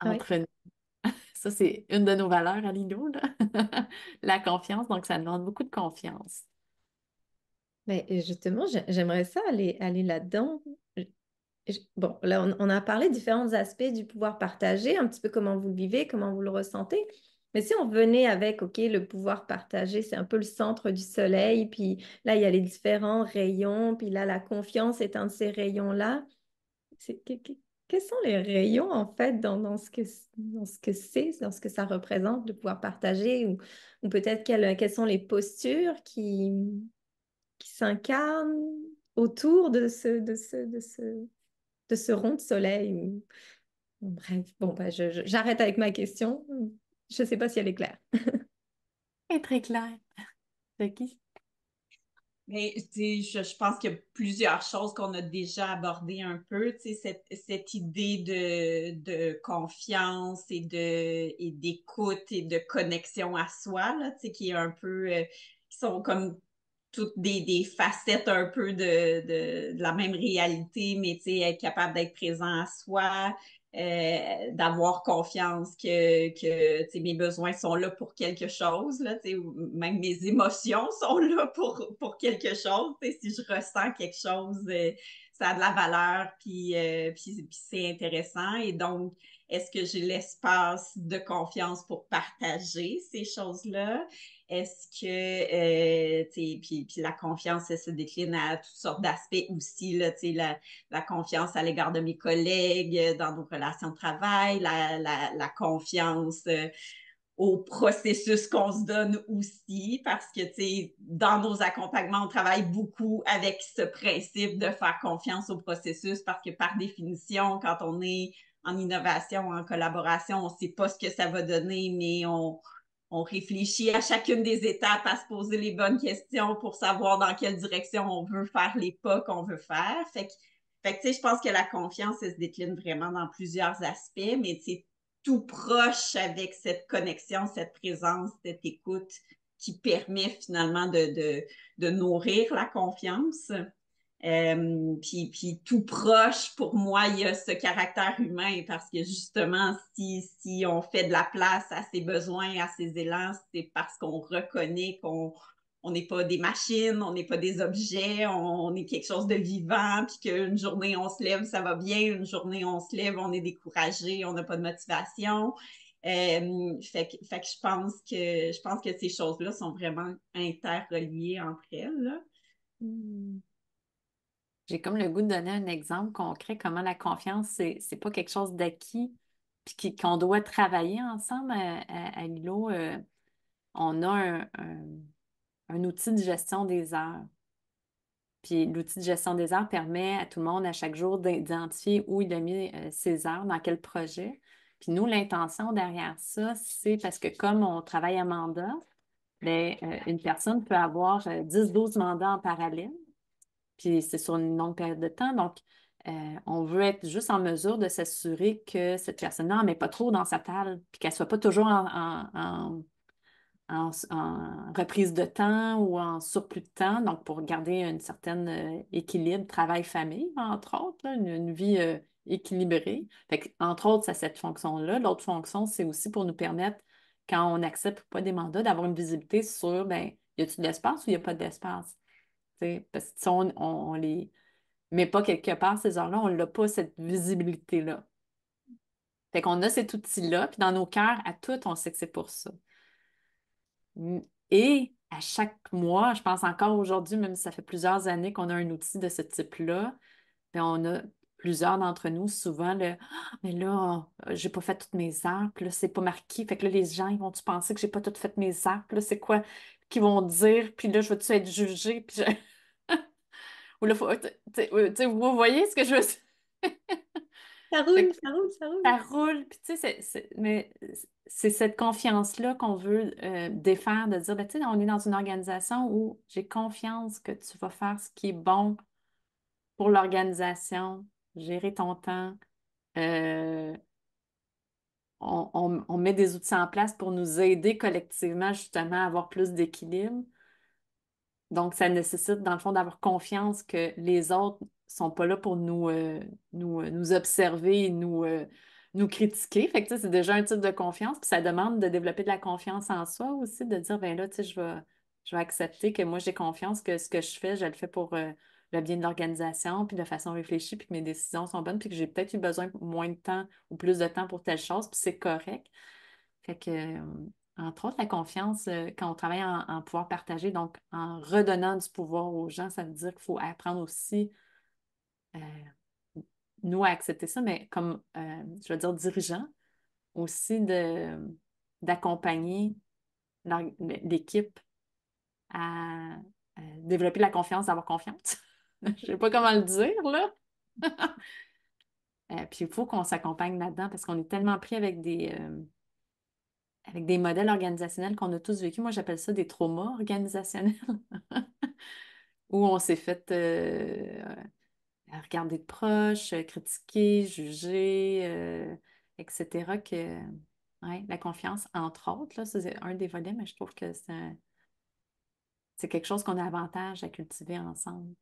Ouais. entre nous. Ça, c'est une de nos valeurs à Lilo, là. La confiance. Donc, ça demande beaucoup de confiance. Mais justement, j'aimerais ça aller là-dedans. Bon, là, on a parlé de différents aspects du pouvoir partagé, un petit peu comment vous le vivez, comment vous le ressentez. Mais si on venait avec, OK, le pouvoir partagé, c'est un peu le centre du soleil, puis là, il y a les différents rayons, puis là, la confiance est un de ces rayons-là. Quels sont les rayons, en fait, dans ce que c'est, dans ce que ça représente, le pouvoir partagé, ou peut-être quelles sont les postures qui s'incarnent autour de ce rond de soleil. Bref, bon, bah, j'arrête avec ma question. Je ne sais pas si elle est claire. C'est très clair. Jackie? Mais tu sais, je pense qu'il y a plusieurs choses qu'on a déjà abordées un peu, tu sais, cette idée de confiance et d'écoute et de connexion à soi, là, tu sais, qui est un peu, qui sont comme toutes des facettes un peu de la même réalité, mais tu sais, être capable d'être présent à soi, d'avoir confiance que mes besoins sont là pour quelque chose, là, même mes émotions sont là pour quelque chose. Si je ressens quelque chose, ça a de la valeur, puis c'est intéressant. Et donc, est-ce que j'ai l'espace de confiance pour partager ces choses-là? Est-ce que, puis la confiance, elle se décline à toutes sortes d'aspects aussi, là, la confiance à l'égard de mes collègues, dans nos relations de travail, la confiance au processus qu'on se donne aussi, parce que, dans nos accompagnements, on travaille beaucoup avec ce principe de faire confiance au processus, parce que par définition, quand on est en innovation, en collaboration, on ne sait pas ce que ça va donner, mais on réfléchit à chacune des étapes, à se poser les bonnes questions pour savoir dans quelle direction on veut faire les pas qu'on veut faire. Fait que je pense que la confiance, elle se décline vraiment dans plusieurs aspects, mais tout proche avec cette connexion, cette présence, cette écoute qui permet finalement de nourrir la confiance. Puis tout proche, pour moi, il y a ce caractère humain parce que justement, si on fait de la place à ses besoins, à ses élans, c'est parce qu'on reconnaît qu'on n'est pas des machines, on n'est pas des objets, on est quelque chose de vivant, puis qu'une journée on se lève, ça va bien, une journée on se lève, on est découragé, on n'a pas de motivation. Fait que je pense que ces choses-là sont vraiment interreliées entre elles, là. Hmm. J'ai comme le goût de donner un exemple concret, comment la confiance, c'est pas quelque chose d'acquis, puis qu'on doit travailler ensemble à Lilo. On a un outil de gestion des heures. Puis l'outil de gestion des heures permet à tout le monde à chaque jour d'identifier où il a mis ses heures, dans quel projet. Puis nous, l'intention derrière ça, c'est parce que comme on travaille à mandat, bien, une personne peut avoir 10-12 mandats en parallèle. Puis c'est sur une longue période de temps. Donc, on veut être juste en mesure de s'assurer que cette personne-là n'en met pas trop dans sa table, puis qu'elle ne soit pas toujours en reprise de temps ou en surplus de temps. Donc, pour garder un certain équilibre travail-famille, entre autres, là, une vie équilibrée. Fait que, entre autres, c'est cette fonction-là. L'autre fonction, c'est aussi pour nous permettre, quand on accepte ou pas des mandats, d'avoir une visibilité sur, ben, y a-t-il de l'espace ou il n'y a pas d'espace? T'sais, parce que si on les met pas quelque part, ces heures-là, on n'a pas cette visibilité-là. Fait qu'on a cet outil-là, puis dans nos cœurs, à tous, on sait que c'est pour ça. Et à chaque mois, je pense encore aujourd'hui, même si ça fait plusieurs années qu'on a un outil de ce type-là, bien, on a plusieurs d'entre nous, souvent, Ah, mais là, j'ai pas fait toutes mes heures, puis là, c'est pas marqué. Fait que là, les gens, ils vont-tu penser que j'ai pas toutes fait mes heures? Puis là, c'est quoi qu'ils vont dire? Puis là, je vais-tu être jugée? Puis Ou là, vous voyez ce que je veux dire? Ça Fait roule, que ça roule, ça roule. ça roule. Puis tu sais, mais c'est cette confiance-là qu'on veut défaire, de dire, ben, tu sais, on est dans une organisation où j'ai confiance que tu vas faire ce qui est bon pour l'organisation, gérer ton temps. Euh, on met des outils en place pour nous aider collectivement justement à avoir plus d'équilibre. Donc, ça nécessite, dans le fond, d'avoir confiance que les autres sont pas là pour nous observer et nous critiquer. Fait que, tu sais, c'est déjà un type de confiance. Puis ça demande de développer de la confiance en soi aussi, de dire, ben là, tu sais, je vais accepter que moi, j'ai confiance que ce que je fais, je le fais pour le bien de l'organisation, puis de façon réfléchie, puis que mes décisions sont bonnes, puis que j'ai peut-être eu besoin de moins de temps ou plus de temps pour telle chose, puis c'est correct. Fait que, entre autres, la confiance, quand on travaille en pouvoir partager, donc en redonnant du pouvoir aux gens, ça veut dire qu'il faut apprendre aussi, euh, nous, à accepter ça, mais comme, je veux dire, dirigeant, aussi d'accompagner l'équipe à, développer la confiance, d'avoir confiance. Je sais pas comment le dire, là. Puis il faut qu'on s'accompagne là-dedans parce qu'on est tellement pris avec des modèles organisationnels qu'on a tous vécu. Moi, j'appelle ça des traumas organisationnels, où on s'est fait regarder de proche, critiquer, juger, etc. Que, ouais, la confiance, entre autres, là, ça, c'est un des volets, mais je trouve que c'est quelque chose qu'on a avantage à cultiver ensemble.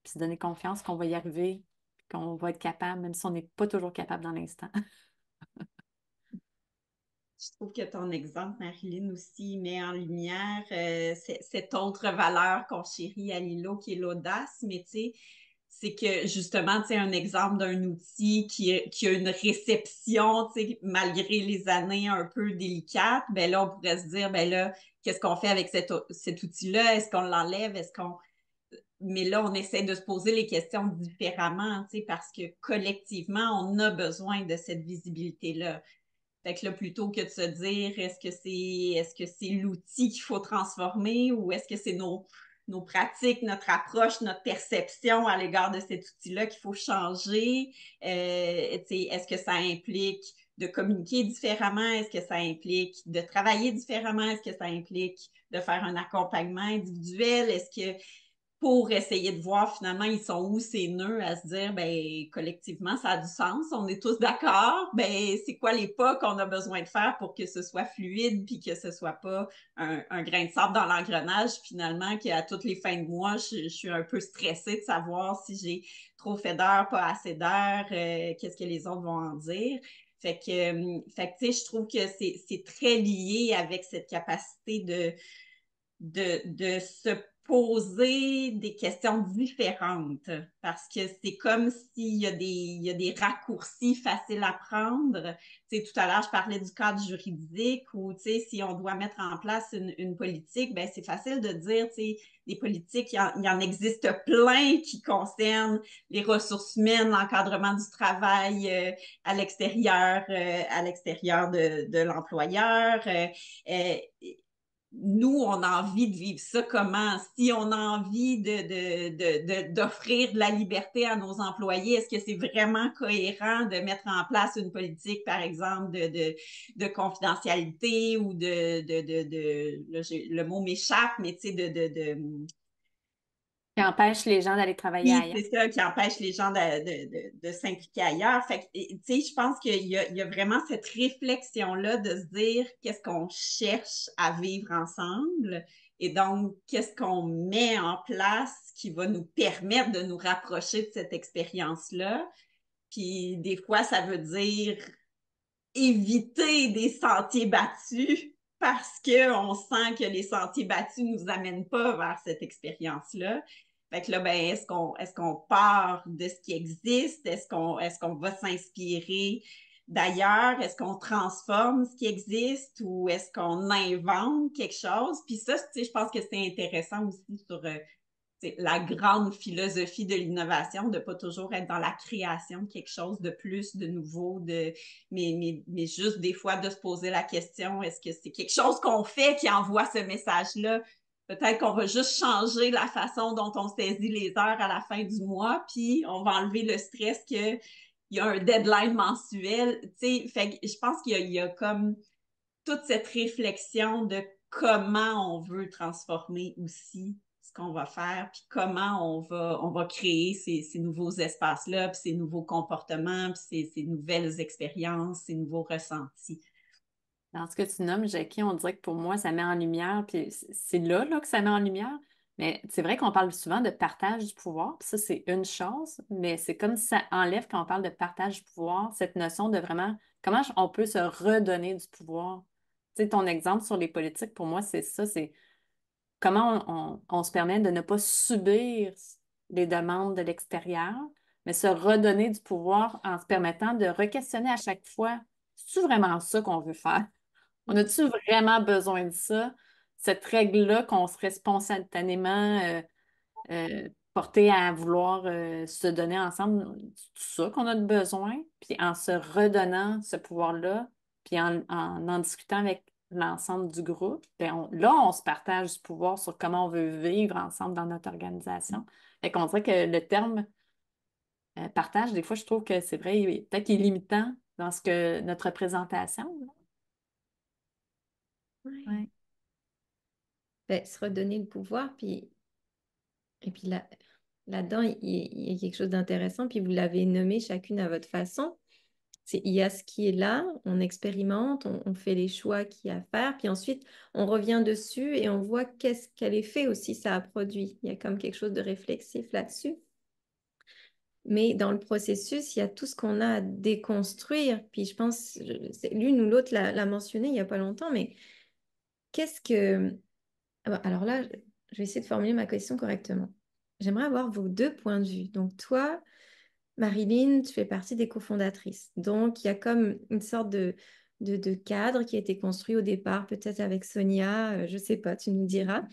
Puis se donner confiance qu'on va y arriver, qu'on va être capable, même si on n'est pas toujours capable dans l'instant. Je trouve que ton exemple, Marilyn, aussi met en lumière cette autre valeur qu'on chérit à Lilo, qui est l'audace. Mais tu sais, c'est que justement, tu sais, un exemple d'un outil qui a une réception, tu sais, malgré les années un peu délicates, ben là, on pourrait se dire, ben là, qu'est-ce qu'on fait avec cet outil-là? Est-ce qu'on l'enlève? Est-ce qu'on... Mais là, on essaie de se poser les questions différemment, tu sais, parce que collectivement, on a besoin de cette visibilité-là. Fait que là, plutôt que de se dire est-ce que c'est l'outil qu'il faut transformer ou est-ce que c'est nos pratiques, notre approche, notre perception à l'égard de cet outil-là qu'il faut changer? Est-ce que ça implique de communiquer différemment? Est-ce que ça implique de travailler différemment? Est-ce que ça implique de faire un accompagnement individuel? Est-ce que pour essayer de voir finalement ils sont où ces nœuds à se dire ben collectivement ça a du sens, on est tous d'accord, ben c'est quoi les pas qu'on a besoin de faire pour que ce soit fluide puis que ce soit pas un grain de sable dans l'engrenage finalement qu'à toutes les fins de mois je suis un peu stressée de savoir si j'ai trop fait d'heures, pas assez d'heures, qu'est-ce que les autres vont en dire. Fait que tu sais, je trouve que c'est très lié avec cette capacité de se poser des questions différentes parce que c'est comme s'il y a des raccourcis faciles à prendre. Tu sais, tout à l'heure, je parlais du cadre juridique où, tu sais, si on doit mettre en place une politique, ben c'est facile de dire, tu sais, des politiques, il y en existe plein qui concernent les ressources humaines, l'encadrement du travail à l'extérieur de l'employeur. Euh, nous, on a envie de vivre ça comment? Si on a envie d'offrir de la liberté à nos employés, est-ce que c'est vraiment cohérent de mettre en place une politique, par exemple, de confidentialité ou là, le mot m'échappe, mais tu sais, Qui empêche les gens d'aller travailler oui, ailleurs. c'est ça qui empêche les gens de s'impliquer ailleurs. Fait que, tu sais, je pense qu'il y a vraiment cette réflexion-là de se dire qu'est-ce qu'on cherche à vivre ensemble et donc qu'est-ce qu'on met en place qui va nous permettre de nous rapprocher de cette expérience-là. Puis des fois, ça veut dire éviter des sentiers battus parce qu'on sent que les sentiers battus ne nous amènent pas vers cette expérience-là. Fait que là, ben, est-ce qu'on part de ce qui existe? Est-ce qu'on va s'inspirer d'ailleurs? Est-ce qu'on transforme ce qui existe ou est-ce qu'on invente quelque chose? Puis ça, tu sais, je pense que c'est intéressant aussi sur la grande philosophie de l'innovation, de pas toujours être dans la création de quelque chose de plus, de nouveau, mais juste des fois de se poser la question, est-ce que c'est quelque chose qu'on fait qui envoie ce message-là? Peut-être qu'on va juste changer la façon dont on saisit les heures à la fin du mois, puis on va enlever le stress qu'il y a un deadline mensuel. Fait que je pense qu'il y a comme toute cette réflexion de comment on veut transformer aussi ce qu'on va faire, puis comment on va créer ces nouveaux espaces-là, puis ces nouveaux comportements, puis ces nouvelles expériences, ces nouveaux ressentis. Dans ce que tu nommes, Jackie, on dirait que pour moi, ça met en lumière, puis c'est là que ça met en lumière. Mais c'est vrai qu'on parle souvent de partage du pouvoir, puis ça, c'est une chose, mais c'est comme si ça enlève quand on parle de partage du pouvoir, cette notion de vraiment comment on peut se redonner du pouvoir. Tu sais, ton exemple sur les politiques, pour moi, c'est ça, c'est comment on se permet de ne pas subir les demandes de l'extérieur, mais se redonner du pouvoir en se permettant de re-questionner à chaque fois, c'est-tu vraiment ça qu'on veut faire? On a-tu vraiment besoin de ça? Cette règle-là qu'on serait spontanément porté à vouloir se donner ensemble, c'est tout ça qu'on a de besoin? Puis en se redonnant ce pouvoir-là, puis en discutant avec l'ensemble du groupe, ben là, on se partage du pouvoir sur comment on veut vivre ensemble dans notre organisation. Fait qu'on dirait que le terme partage, des fois, je trouve que c'est vrai, peut-être qu'il est limitant dans ce que notre représentation. Là. Ouais. Ouais. Ben, se redonner le pouvoir, et puis là-dedans, il y a quelque chose d'intéressant, puis vous l'avez nommé chacune à votre façon. Il y a ce qui est là, on expérimente, on fait les choix qu'il y a à faire, puis ensuite on revient dessus et on voit quel effet aussi ça a produit. Il y a comme quelque chose de réflexif là-dessus. Mais dans le processus, il y a tout ce qu'on a à déconstruire. Puis je pense, l'une ou l'autre l'a mentionné il n'y a pas longtemps, mais qu'est-ce que... Alors là, je vais essayer de formuler ma question correctement. J'aimerais avoir vos deux points de vue. Donc toi, Marilyn, tu fais partie des cofondatrices. Donc il y a comme une sorte de cadre qui a été construit au départ, peut-être avec Sonia, je ne sais pas, tu nous diras.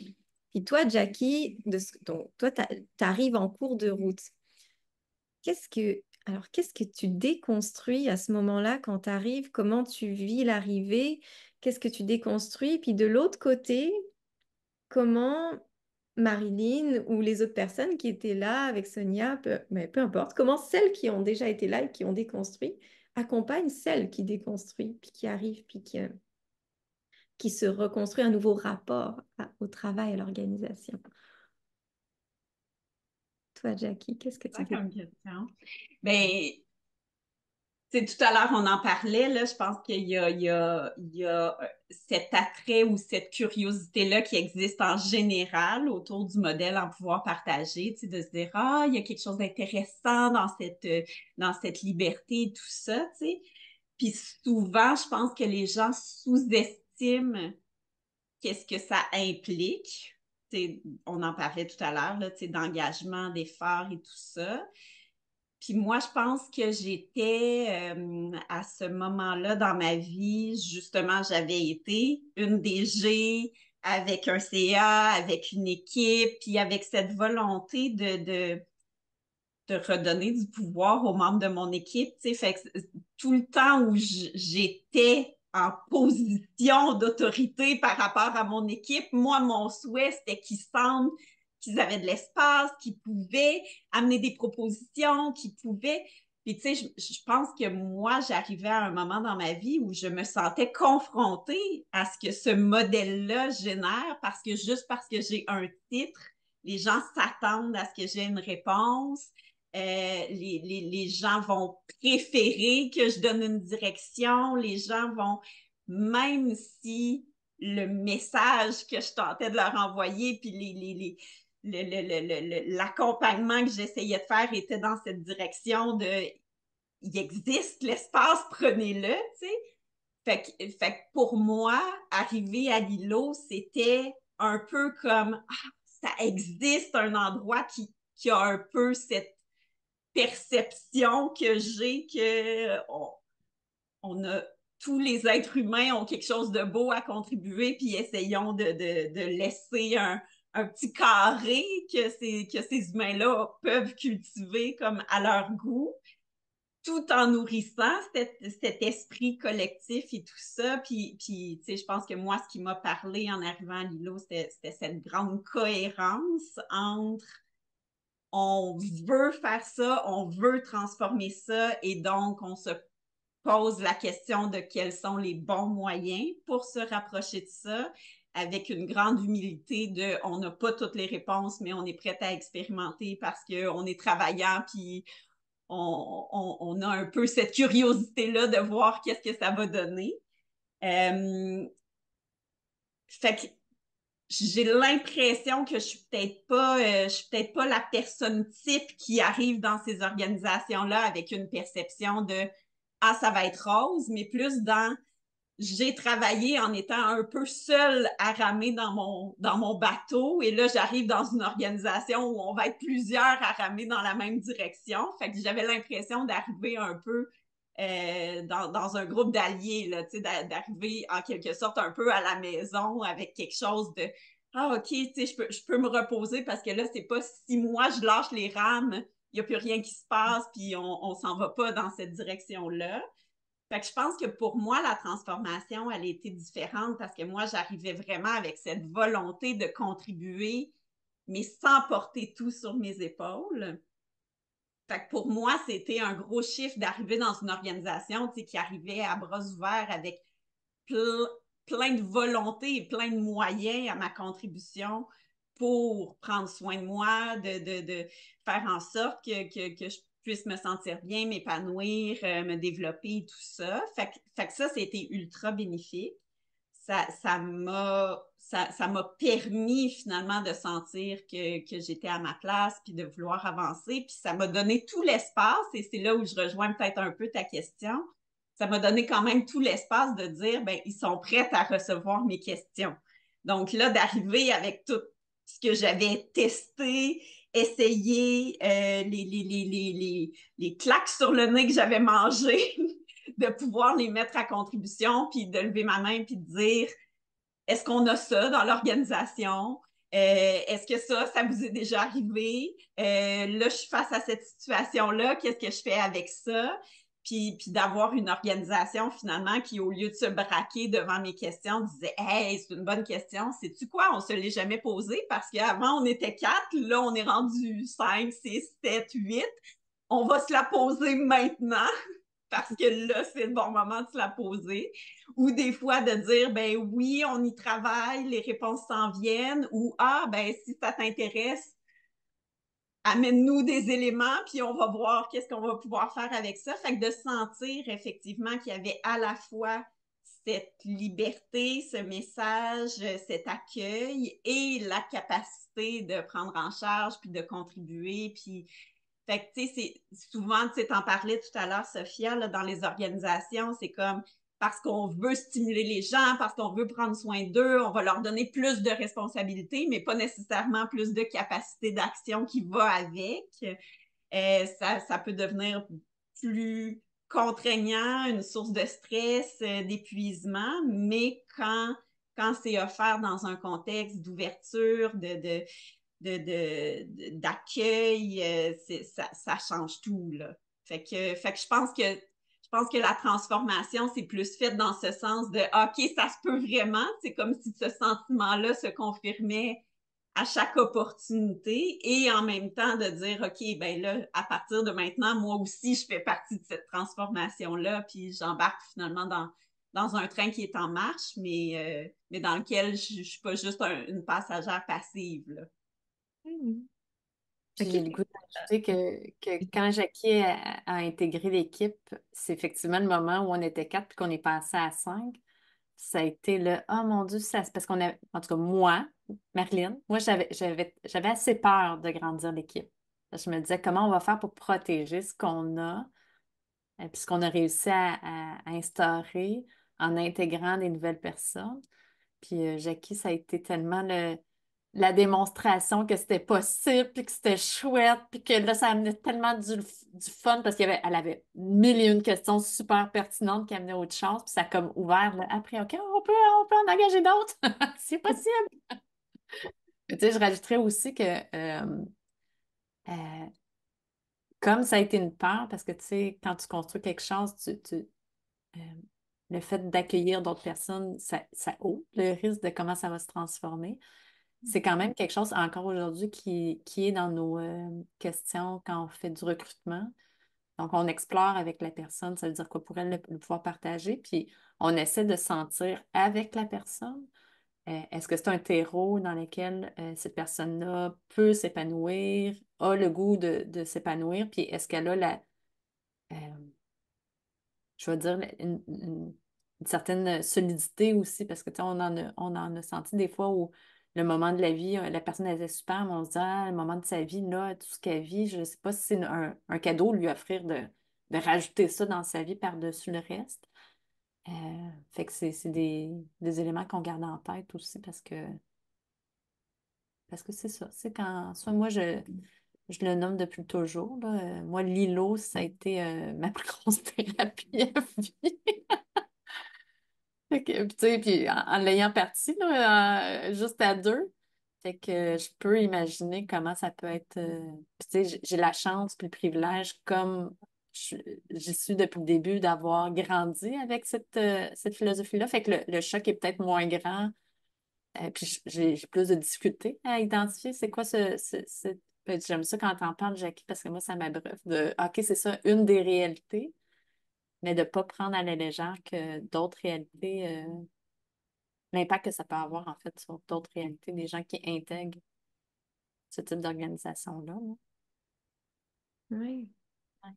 Puis toi, Jackie, donc toi, tu arrives en cours de route. Qu'est-ce que tu déconstruis à ce moment-là quand tu arrives? Comment tu vis l'arrivée? Qu'est-ce que tu déconstruis? Puis de l'autre côté, comment Marilyn ou les autres personnes qui étaient là avec Sonia, mais peu importe, comment celles qui ont déjà été là et qui ont déconstruit accompagnent celles qui déconstruisent, puis qui arrivent, puis qui se reconstruit un nouveau rapport au travail, à l'organisation. Toi, Jackie, qu'est-ce que tu Ça dis? comme question. Ben, tout à l'heure, on en parlait, là, je pense qu'il y a cet attrait ou cette curiosité-là qui existe en général autour du modèle en pouvoir partagé, de se dire, ah, il y a quelque chose d'intéressant dans cette liberté et tout ça, tu sais. Puis souvent, je pense que les gens sous-estiment qu'est-ce que ça implique. On en parlait tout à l'heure, là, d'engagement, d'effort et tout ça. Puis moi, je pense que j'étais à ce moment-là dans ma vie, justement, j'avais été une DG avec un CA, avec une équipe, puis avec cette volonté de redonner du pouvoir aux membres de mon équipe. Fait que tout le temps où j'étais en position d'autorité par rapport à mon équipe, moi, mon souhait, c'était qu'ils sentent qu'ils avaient de l'espace, qu'ils pouvaient amener des propositions, qu'ils pouvaient... Puis, tu sais, je pense que moi, j'arrivais à un moment dans ma vie où je me sentais confrontée à ce que ce modèle-là génère juste parce que j'ai un titre, les gens s'attendent à ce que j'ai une réponse. Les gens vont préférer que je donne une direction. Les gens vont, même si le message que je tentais de leur envoyer, puis l'accompagnement que j'essayais de faire était dans cette direction de il existe l'espace, prenez-le, tu sais. Fait que pour moi, arriver à l'îlot, c'était un peu comme ça existe un endroit qui a un peu cette perception que j'ai que on a tous les êtres humains ont quelque chose de beau à contribuer, puis essayons de laisser un petit carré que ces humains-là peuvent cultiver comme à leur goût, tout en nourrissant cet esprit collectif et tout ça. Puis tu sais, je pense que moi, ce qui m'a parlé en arrivant à l'îlot, c'était cette grande cohérence entre on veut faire ça, on veut transformer ça, et donc on se pose la question de quels sont les bons moyens pour se rapprocher de ça, avec une grande humilité de on n'a pas toutes les réponses, mais on est prêt à expérimenter parce qu'on est travaillant, puis on a un peu cette curiosité-là de voir qu'est-ce que ça va donner. Fait que j'ai l'impression que je suis peut-être pas la personne type qui arrive dans ces organisations-là avec une perception de ah, ça va être rose, mais plus dans j'ai travaillé en étant un peu seule à ramer dans mon bateau, et là j'arrive dans une organisation où on va être plusieurs à ramer dans la même direction. Fait que j'avais l'impression d'arriver un peu dans un groupe d'alliés, là, d'arriver en quelque sorte un peu à la maison avec quelque chose de ah, OK, je peux me reposer parce que là, c'est pas si moi je lâche les rames, il n'y a plus rien qui se passe, puis on s'en va pas dans cette direction-là. Fait que je pense que pour moi, la transformation, elle a été différente parce que moi, j'arrivais vraiment avec cette volonté de contribuer, mais sans porter tout sur mes épaules. Fait que pour moi, c'était un gros chiffre d'arriver dans une organisation qui arrivait à bras ouverts avec plein de volonté et plein de moyens à ma contribution pour prendre soin de moi, de faire en sorte que je puisse me sentir bien, m'épanouir, me développer, tout ça. Fait que ça, c'était ultra bénéfique. ça m'a permis finalement de sentir que j'étais à ma place, puis de vouloir avancer, puis ça m'a donné tout l'espace, et c'est là où je rejoins peut-être un peu ta question. Ça m'a donné quand même tout l'espace de dire, ben, ils sont prêts à recevoir mes questions. Donc là, d'arriver avec tout ce que j'avais testé, essayé, les claques sur le nez que j'avais mangées, de pouvoir les mettre à contribution, puis de lever ma main, puis de dire, est-ce qu'on a ça dans l'organisation? Est-ce que ça vous est déjà arrivé? Là, je suis face à cette situation-là. Qu'est-ce que je fais avec ça? Puis d'avoir une organisation finalement qui, au lieu de se braquer devant mes questions, disait hey, c'est une bonne question. Sais-tu quoi? On se l'est jamais posé parce qu'avant, on était 4. Là, on est rendu 5, 6, 7, 8. On va se la poser maintenant parce que là, c'est le bon moment de se la poser. Ou des fois de dire, ben oui, on y travaille, les réponses s'en viennent. Ou, ah, ben si ça t'intéresse, amène-nous des éléments, puis on va voir qu'est-ce qu'on va pouvoir faire avec ça. Fait que de sentir effectivement qu'il y avait à la fois cette liberté, ce message, cet accueil et la capacité de prendre en charge, puis de contribuer, puis fait que, tu sais, c'est souvent, tu sais, t'en parlais tout à l'heure, Sophia, là, dans les organisations, c'est comme parce qu'on veut stimuler les gens, parce qu'on veut prendre soin d'eux, on va leur donner plus de responsabilités, mais pas nécessairement plus de capacité d'action qui va avec. Ça peut devenir plus contraignant, une source de stress, d'épuisement, mais quand c'est offert dans un contexte d'ouverture, d'accueil, ça change tout, là. Fait que je pense que la transformation, c'est plus fait dans ce sens de OK, ça se peut vraiment. C'est comme si ce sentiment-là se confirmait à chaque opportunité et en même temps de dire OK, ben là, à partir de maintenant, moi aussi, je fais partie de cette transformation-là, puis j'embarque finalement dans un train qui est en marche, mais dans lequel je ne suis pas juste une passagère passive, là. Mhm. Puis OK. j'ai le goût d'ajouter que quand Jackie a intégré l'équipe, c'est effectivement le moment où on était 4 puis qu'on est passé à 5. Ça a été le oh mon Dieu, ça, c'est parce qu'on a, en tout cas moi, Marilyn, moi j'avais assez peur de grandir l'équipe. Je me disais comment on va faire pour protéger ce qu'on a, puis ce qu'on a réussi à instaurer en intégrant des nouvelles personnes. Puis Jackie, ça a été tellement la démonstration que c'était possible, puis que c'était chouette, puis que là, ça amenait tellement du fun parce elle avait mille et une questions super pertinentes qui amenaient autre chose, puis ça a comme ouvert là, après, OK, on peut en engager d'autres. C'est possible. Tu sais, je rajouterais aussi que euh, comme ça a été une peur, parce que tu sais, quand tu construis quelque chose, euh, le fait d'accueillir d'autres personnes, ça ouvre le risque de comment ça va se transformer. C'est quand même quelque chose encore aujourd'hui qui est dans nos questions quand on fait du recrutement. Donc, on explore avec la personne, ça veut dire quoi pour elle, le pouvoir partager, puis on essaie de sentir avec la personne, est-ce que c'est un terreau dans lequel cette personne-là peut s'épanouir, a le goût de s'épanouir, puis est-ce qu'elle a euh, je vais dire, une certaine solidité aussi, parce que, tu sais, on en a senti des fois où le moment de la vie, la personne elle était super, mais on se dit, ah, le moment de sa vie, là, tout ce qu'elle vit, je ne sais pas si c'est un cadeau lui offrir de rajouter ça dans sa vie par-dessus le reste. Euh, fait que c'est des éléments qu'on garde en tête aussi parce que c'est ça. C'est quand, soit moi, je le nomme depuis toujours, là. Moi, Lilo, ça a été ma plus grosse thérapie à vie. Puis, tu sais, puis en l'ayant parti, là, juste à deux, fait que je peux imaginer comment ça peut être. Puis, tu sais, j'ai la chance puis le privilège, comme je- j'y suis depuis le début, d'avoir grandi avec cette philosophie-là. Fait que le choc est peut-être moins grand. Puis j'ai plus de difficultés à identifier c'est quoi ben, j'aime ça quand t'en parles, Jackie, parce que moi, ça m'abreuve de OK, c'est ça, une des réalités, mais de ne pas prendre à la légère que d'autres réalités. L'impact que ça peut avoir, en fait, sur d'autres réalités, des gens qui intègrent ce type d'organisation-là. Là. Oui. Ouais.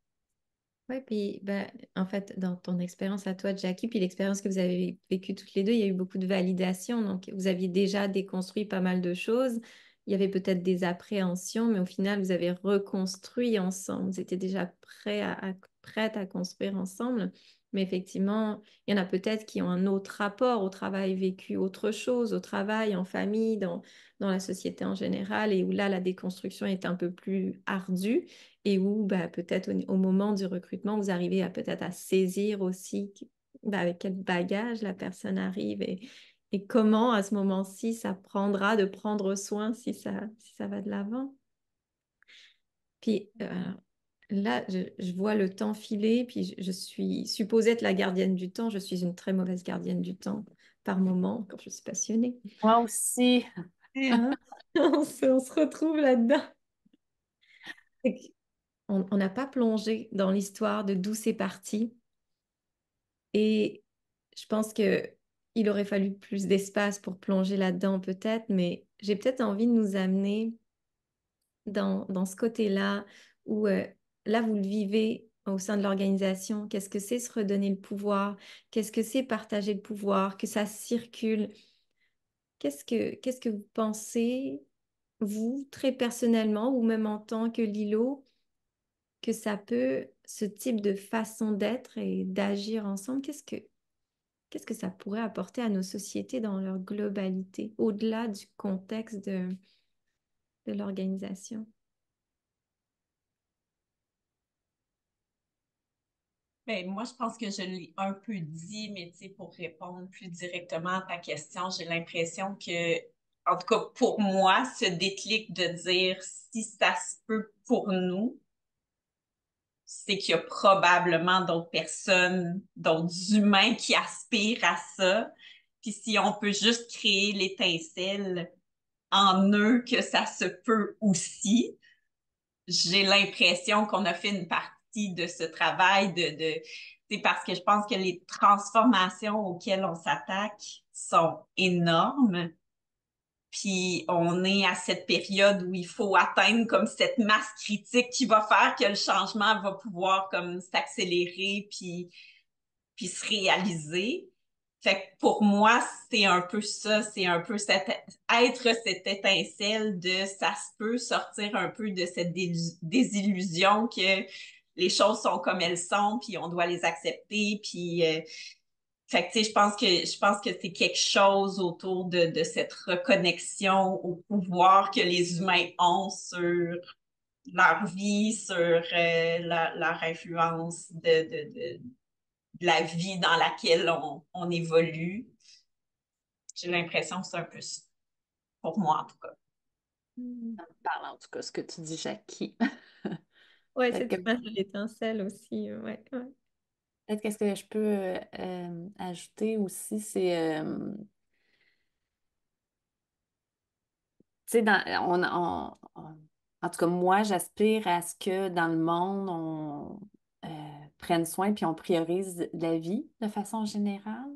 Oui, puis ben, en fait, dans ton expérience à toi, Jackie, puis l'expérience que vous avez vécue toutes les deux, il y a eu beaucoup de validation. Donc, vous aviez déjà déconstruit pas mal de choses. Il y avait peut-être des appréhensions, mais au final, vous avez reconstruit ensemble. Vous étiez déjà prête à construire ensemble. Mais effectivement, il y en a peut-être qui ont un autre rapport au travail vécu, autre chose, au travail, en famille, dans la société en général, et où là, la déconstruction est un peu plus ardue et où bah, peut-être au moment du recrutement, vous arrivez à peut-être à saisir aussi bah, avec quel bagage la personne arrive et comment à ce moment-ci ça prendra de prendre soin si ça va de l'avant. Puis là, je vois le temps filer, puis je suis supposée être la gardienne du temps. Je suis une très mauvaise gardienne du temps par moment quand je suis passionnée. Moi aussi. Et, hein, on se retrouve là-dedans. On n'a pas plongé dans l'histoire de d'où c'est parti. Et je pense que il aurait fallu plus d'espace pour plonger là-dedans peut-être, mais j'ai peut-être envie de nous amener dans ce côté-là où là, vous le vivez au sein de l'organisation. Qu'est-ce que c'est se redonner le pouvoir? Qu'est-ce que c'est partager le pouvoir? Que ça circule? Qu'est-ce que vous pensez, vous, très personnellement, ou même en tant que Lilo, que ça peut, ce type de façon d'être et d'agir ensemble, qu'est-ce que ça pourrait apporter à nos sociétés dans leur globalité, au-delà du contexte de l'organisation? Ben, moi, je pense que je l'ai un peu dit, mais tu sais, pour répondre plus directement à ta question, j'ai l'impression que, en tout cas, pour moi, ce déclic de dire si ça se peut pour nous, c'est qu'il y a probablement d'autres personnes, d'autres humains qui aspirent à ça. Puis si on peut juste créer l'étincelle en eux que ça se peut aussi, j'ai l'impression qu'on a fait une partie de ce travail c'est parce que je pense que les transformations auxquelles on s'attaque sont énormes. Puis on est à cette période où il faut atteindre comme cette masse critique qui va faire que le changement va pouvoir comme s'accélérer puis se réaliser. Fait que pour moi, c'est un peu ça, c'est un peu être cette étincelle de ça se peut sortir un peu de cette désillusion que les choses sont comme elles sont, puis on doit les accepter, puis fait que tu sais, je pense que c'est quelque chose autour de cette reconnexion au pouvoir que les humains ont sur leur vie, sur leur influence de la vie dans laquelle on évolue. J'ai l'impression que c'est un peu ça, pour moi en tout cas. Mm. Parle en tout cas ce que tu dis, Jackie. Ouais, Peut-être que, cette image de l'étincelle aussi. Ouais, ouais. peut-être qu'est-ce que je peux ajouter aussi, c'est, tu sais, en tout cas, moi, j'aspire à ce que dans le monde, on prenne soin puis on priorise la vie de façon générale.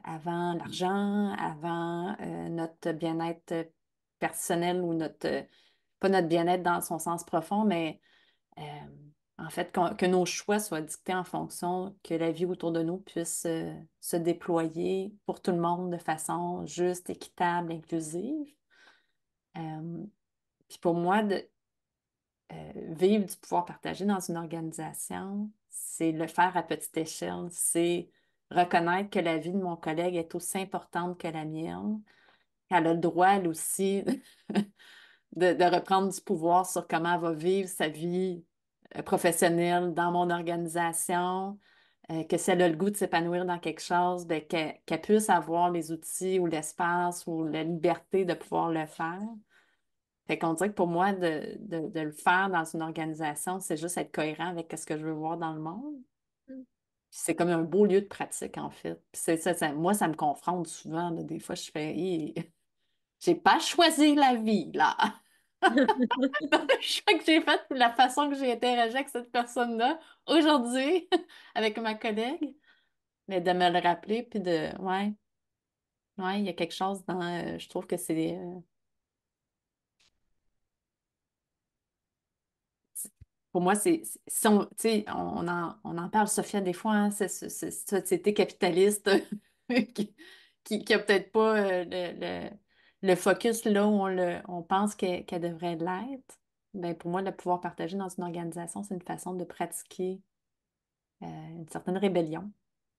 Avant l'argent, avant notre bien-être personnel ou pas notre bien-être dans son sens profond, mais euh, en fait, que nos choix soient dictés en fonction que la vie autour de nous puisse se déployer pour tout le monde de façon juste, équitable, inclusive. Euh, Puis pour moi, vivre du pouvoir partagé dans une organisation, c'est le faire à petite échelle, c'est reconnaître que la vie de mon collègue est aussi importante que la mienne. Elle a le droit, elle aussi, de reprendre du pouvoir sur comment elle va vivre sa vie professionnelle dans mon organisation, que si elle a le goût de s'épanouir dans quelque chose, ben, qu'elle puisse avoir les outils ou l'espace ou la liberté de pouvoir le faire. Fait qu'on dirait que pour moi, de le faire dans une organisation, c'est juste être cohérent avec ce que je veux voir dans le monde. Puis c'est comme un beau lieu de pratique, en fait. Puis moi, ça me confronte souvent, là. Des fois, je fais, Hi, j'ai pas choisi la vie, là. Le choix que j'ai fait, puis la façon que j'ai interagi avec cette personne-là aujourd'hui, avec ma collègue, mais de me le rappeler, puis ouais, il y a quelque chose dans, je trouve que pour moi, si on, tu sais, on en parle, Sophia, des fois, hein, cette société capitaliste qui a peut-être pas le focus là où on pense qu'elle devrait l'être. Ben, pour moi, le pouvoir partagé dans une organisation, c'est une façon de pratiquer une certaine rébellion, une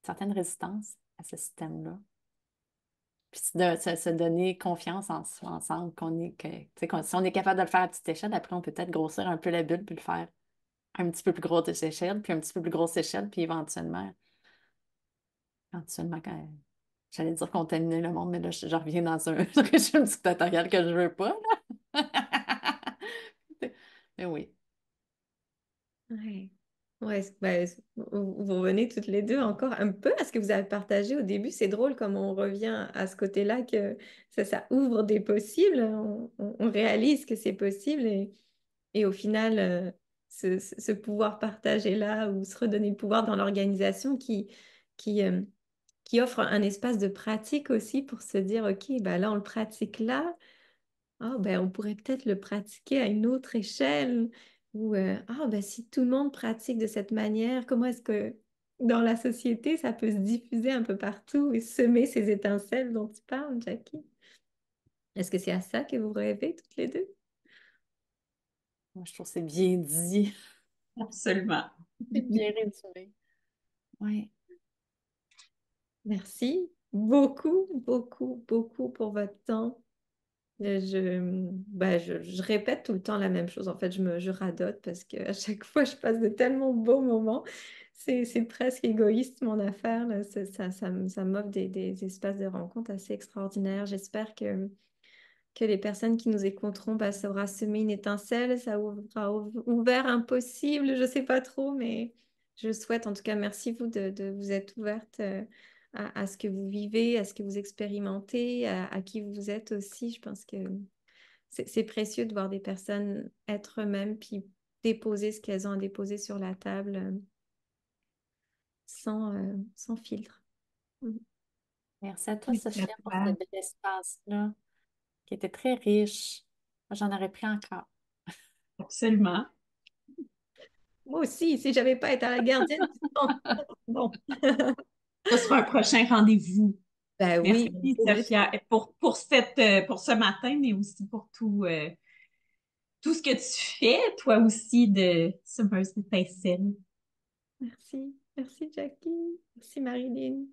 certaine résistance à ce système-là. Puis se donner confiance en soi, ensemble, tu sais, si on est capable de le faire à petite échelle, après, on peut peut-être grossir un peu la bulle puis le faire un petit peu plus grosse échelle, puis un petit peu plus grosse échelle, puis éventuellement, quand j'allais dire contaminer le monde, mais là, je reviens dans un régime dictatorial que je veux pas, là. Mais oui. Ouais. Ouais, vous revenez toutes les deux encore un peu à ce que vous avez partagé au début. C'est drôle comme on revient à ce côté-là que ça ouvre des possibles. On réalise que c'est possible et au final, ce pouvoir partagé-là ou se redonner le pouvoir dans l'organisation qui, euh, qui offre un espace de pratique aussi pour se dire, OK, bah là, on le pratique là. Ah, ben, on pourrait peut-être le pratiquer à une autre échelle. Ou, ben, si tout le monde pratique de cette manière, comment est-ce que dans la société, ça peut se diffuser un peu partout et semer ces étincelles dont tu parles, Jackie? Est-ce que c'est à ça que vous rêvez toutes les deux? Moi, je trouve que c'est bien dit. Absolument. C'est bien résumé. Oui. Merci beaucoup, beaucoup, beaucoup pour votre temps. Je répète tout le temps la même chose. En fait, je radote parce qu'à chaque fois, je passe de tellement beaux moments. C'est presque égoïste, mon affaire, là. Ça m'offre des espaces de rencontre assez extraordinaires. J'espère que les personnes qui nous écouteront, bah, ça aura semé une étincelle, ça aura ouvert un possible, je sais pas trop, mais je souhaite, en tout cas, merci vous de vous être ouverte à ce que vous vivez, à ce que vous expérimentez, à qui vous êtes aussi. Je pense que c'est précieux de voir des personnes être eux-mêmes puis déposer ce qu'elles ont à déposer sur la table sans filtre. Mm. Merci à toi, Merci à Sophia, pour ce toi. bel espace-là, qui était très riche. Moi, j'en aurais pris encore. Absolument. Moi aussi, si j'avais pas été à la gardienne du temps. Bon. Ce sera un prochain rendez-vous. Ben Merci, oui, obligé. Sophia, pour ce matin, mais aussi pour tout ce que tu fais, toi aussi, de Submersive Facial. Merci. Merci, Jackie. Merci, Marilyn.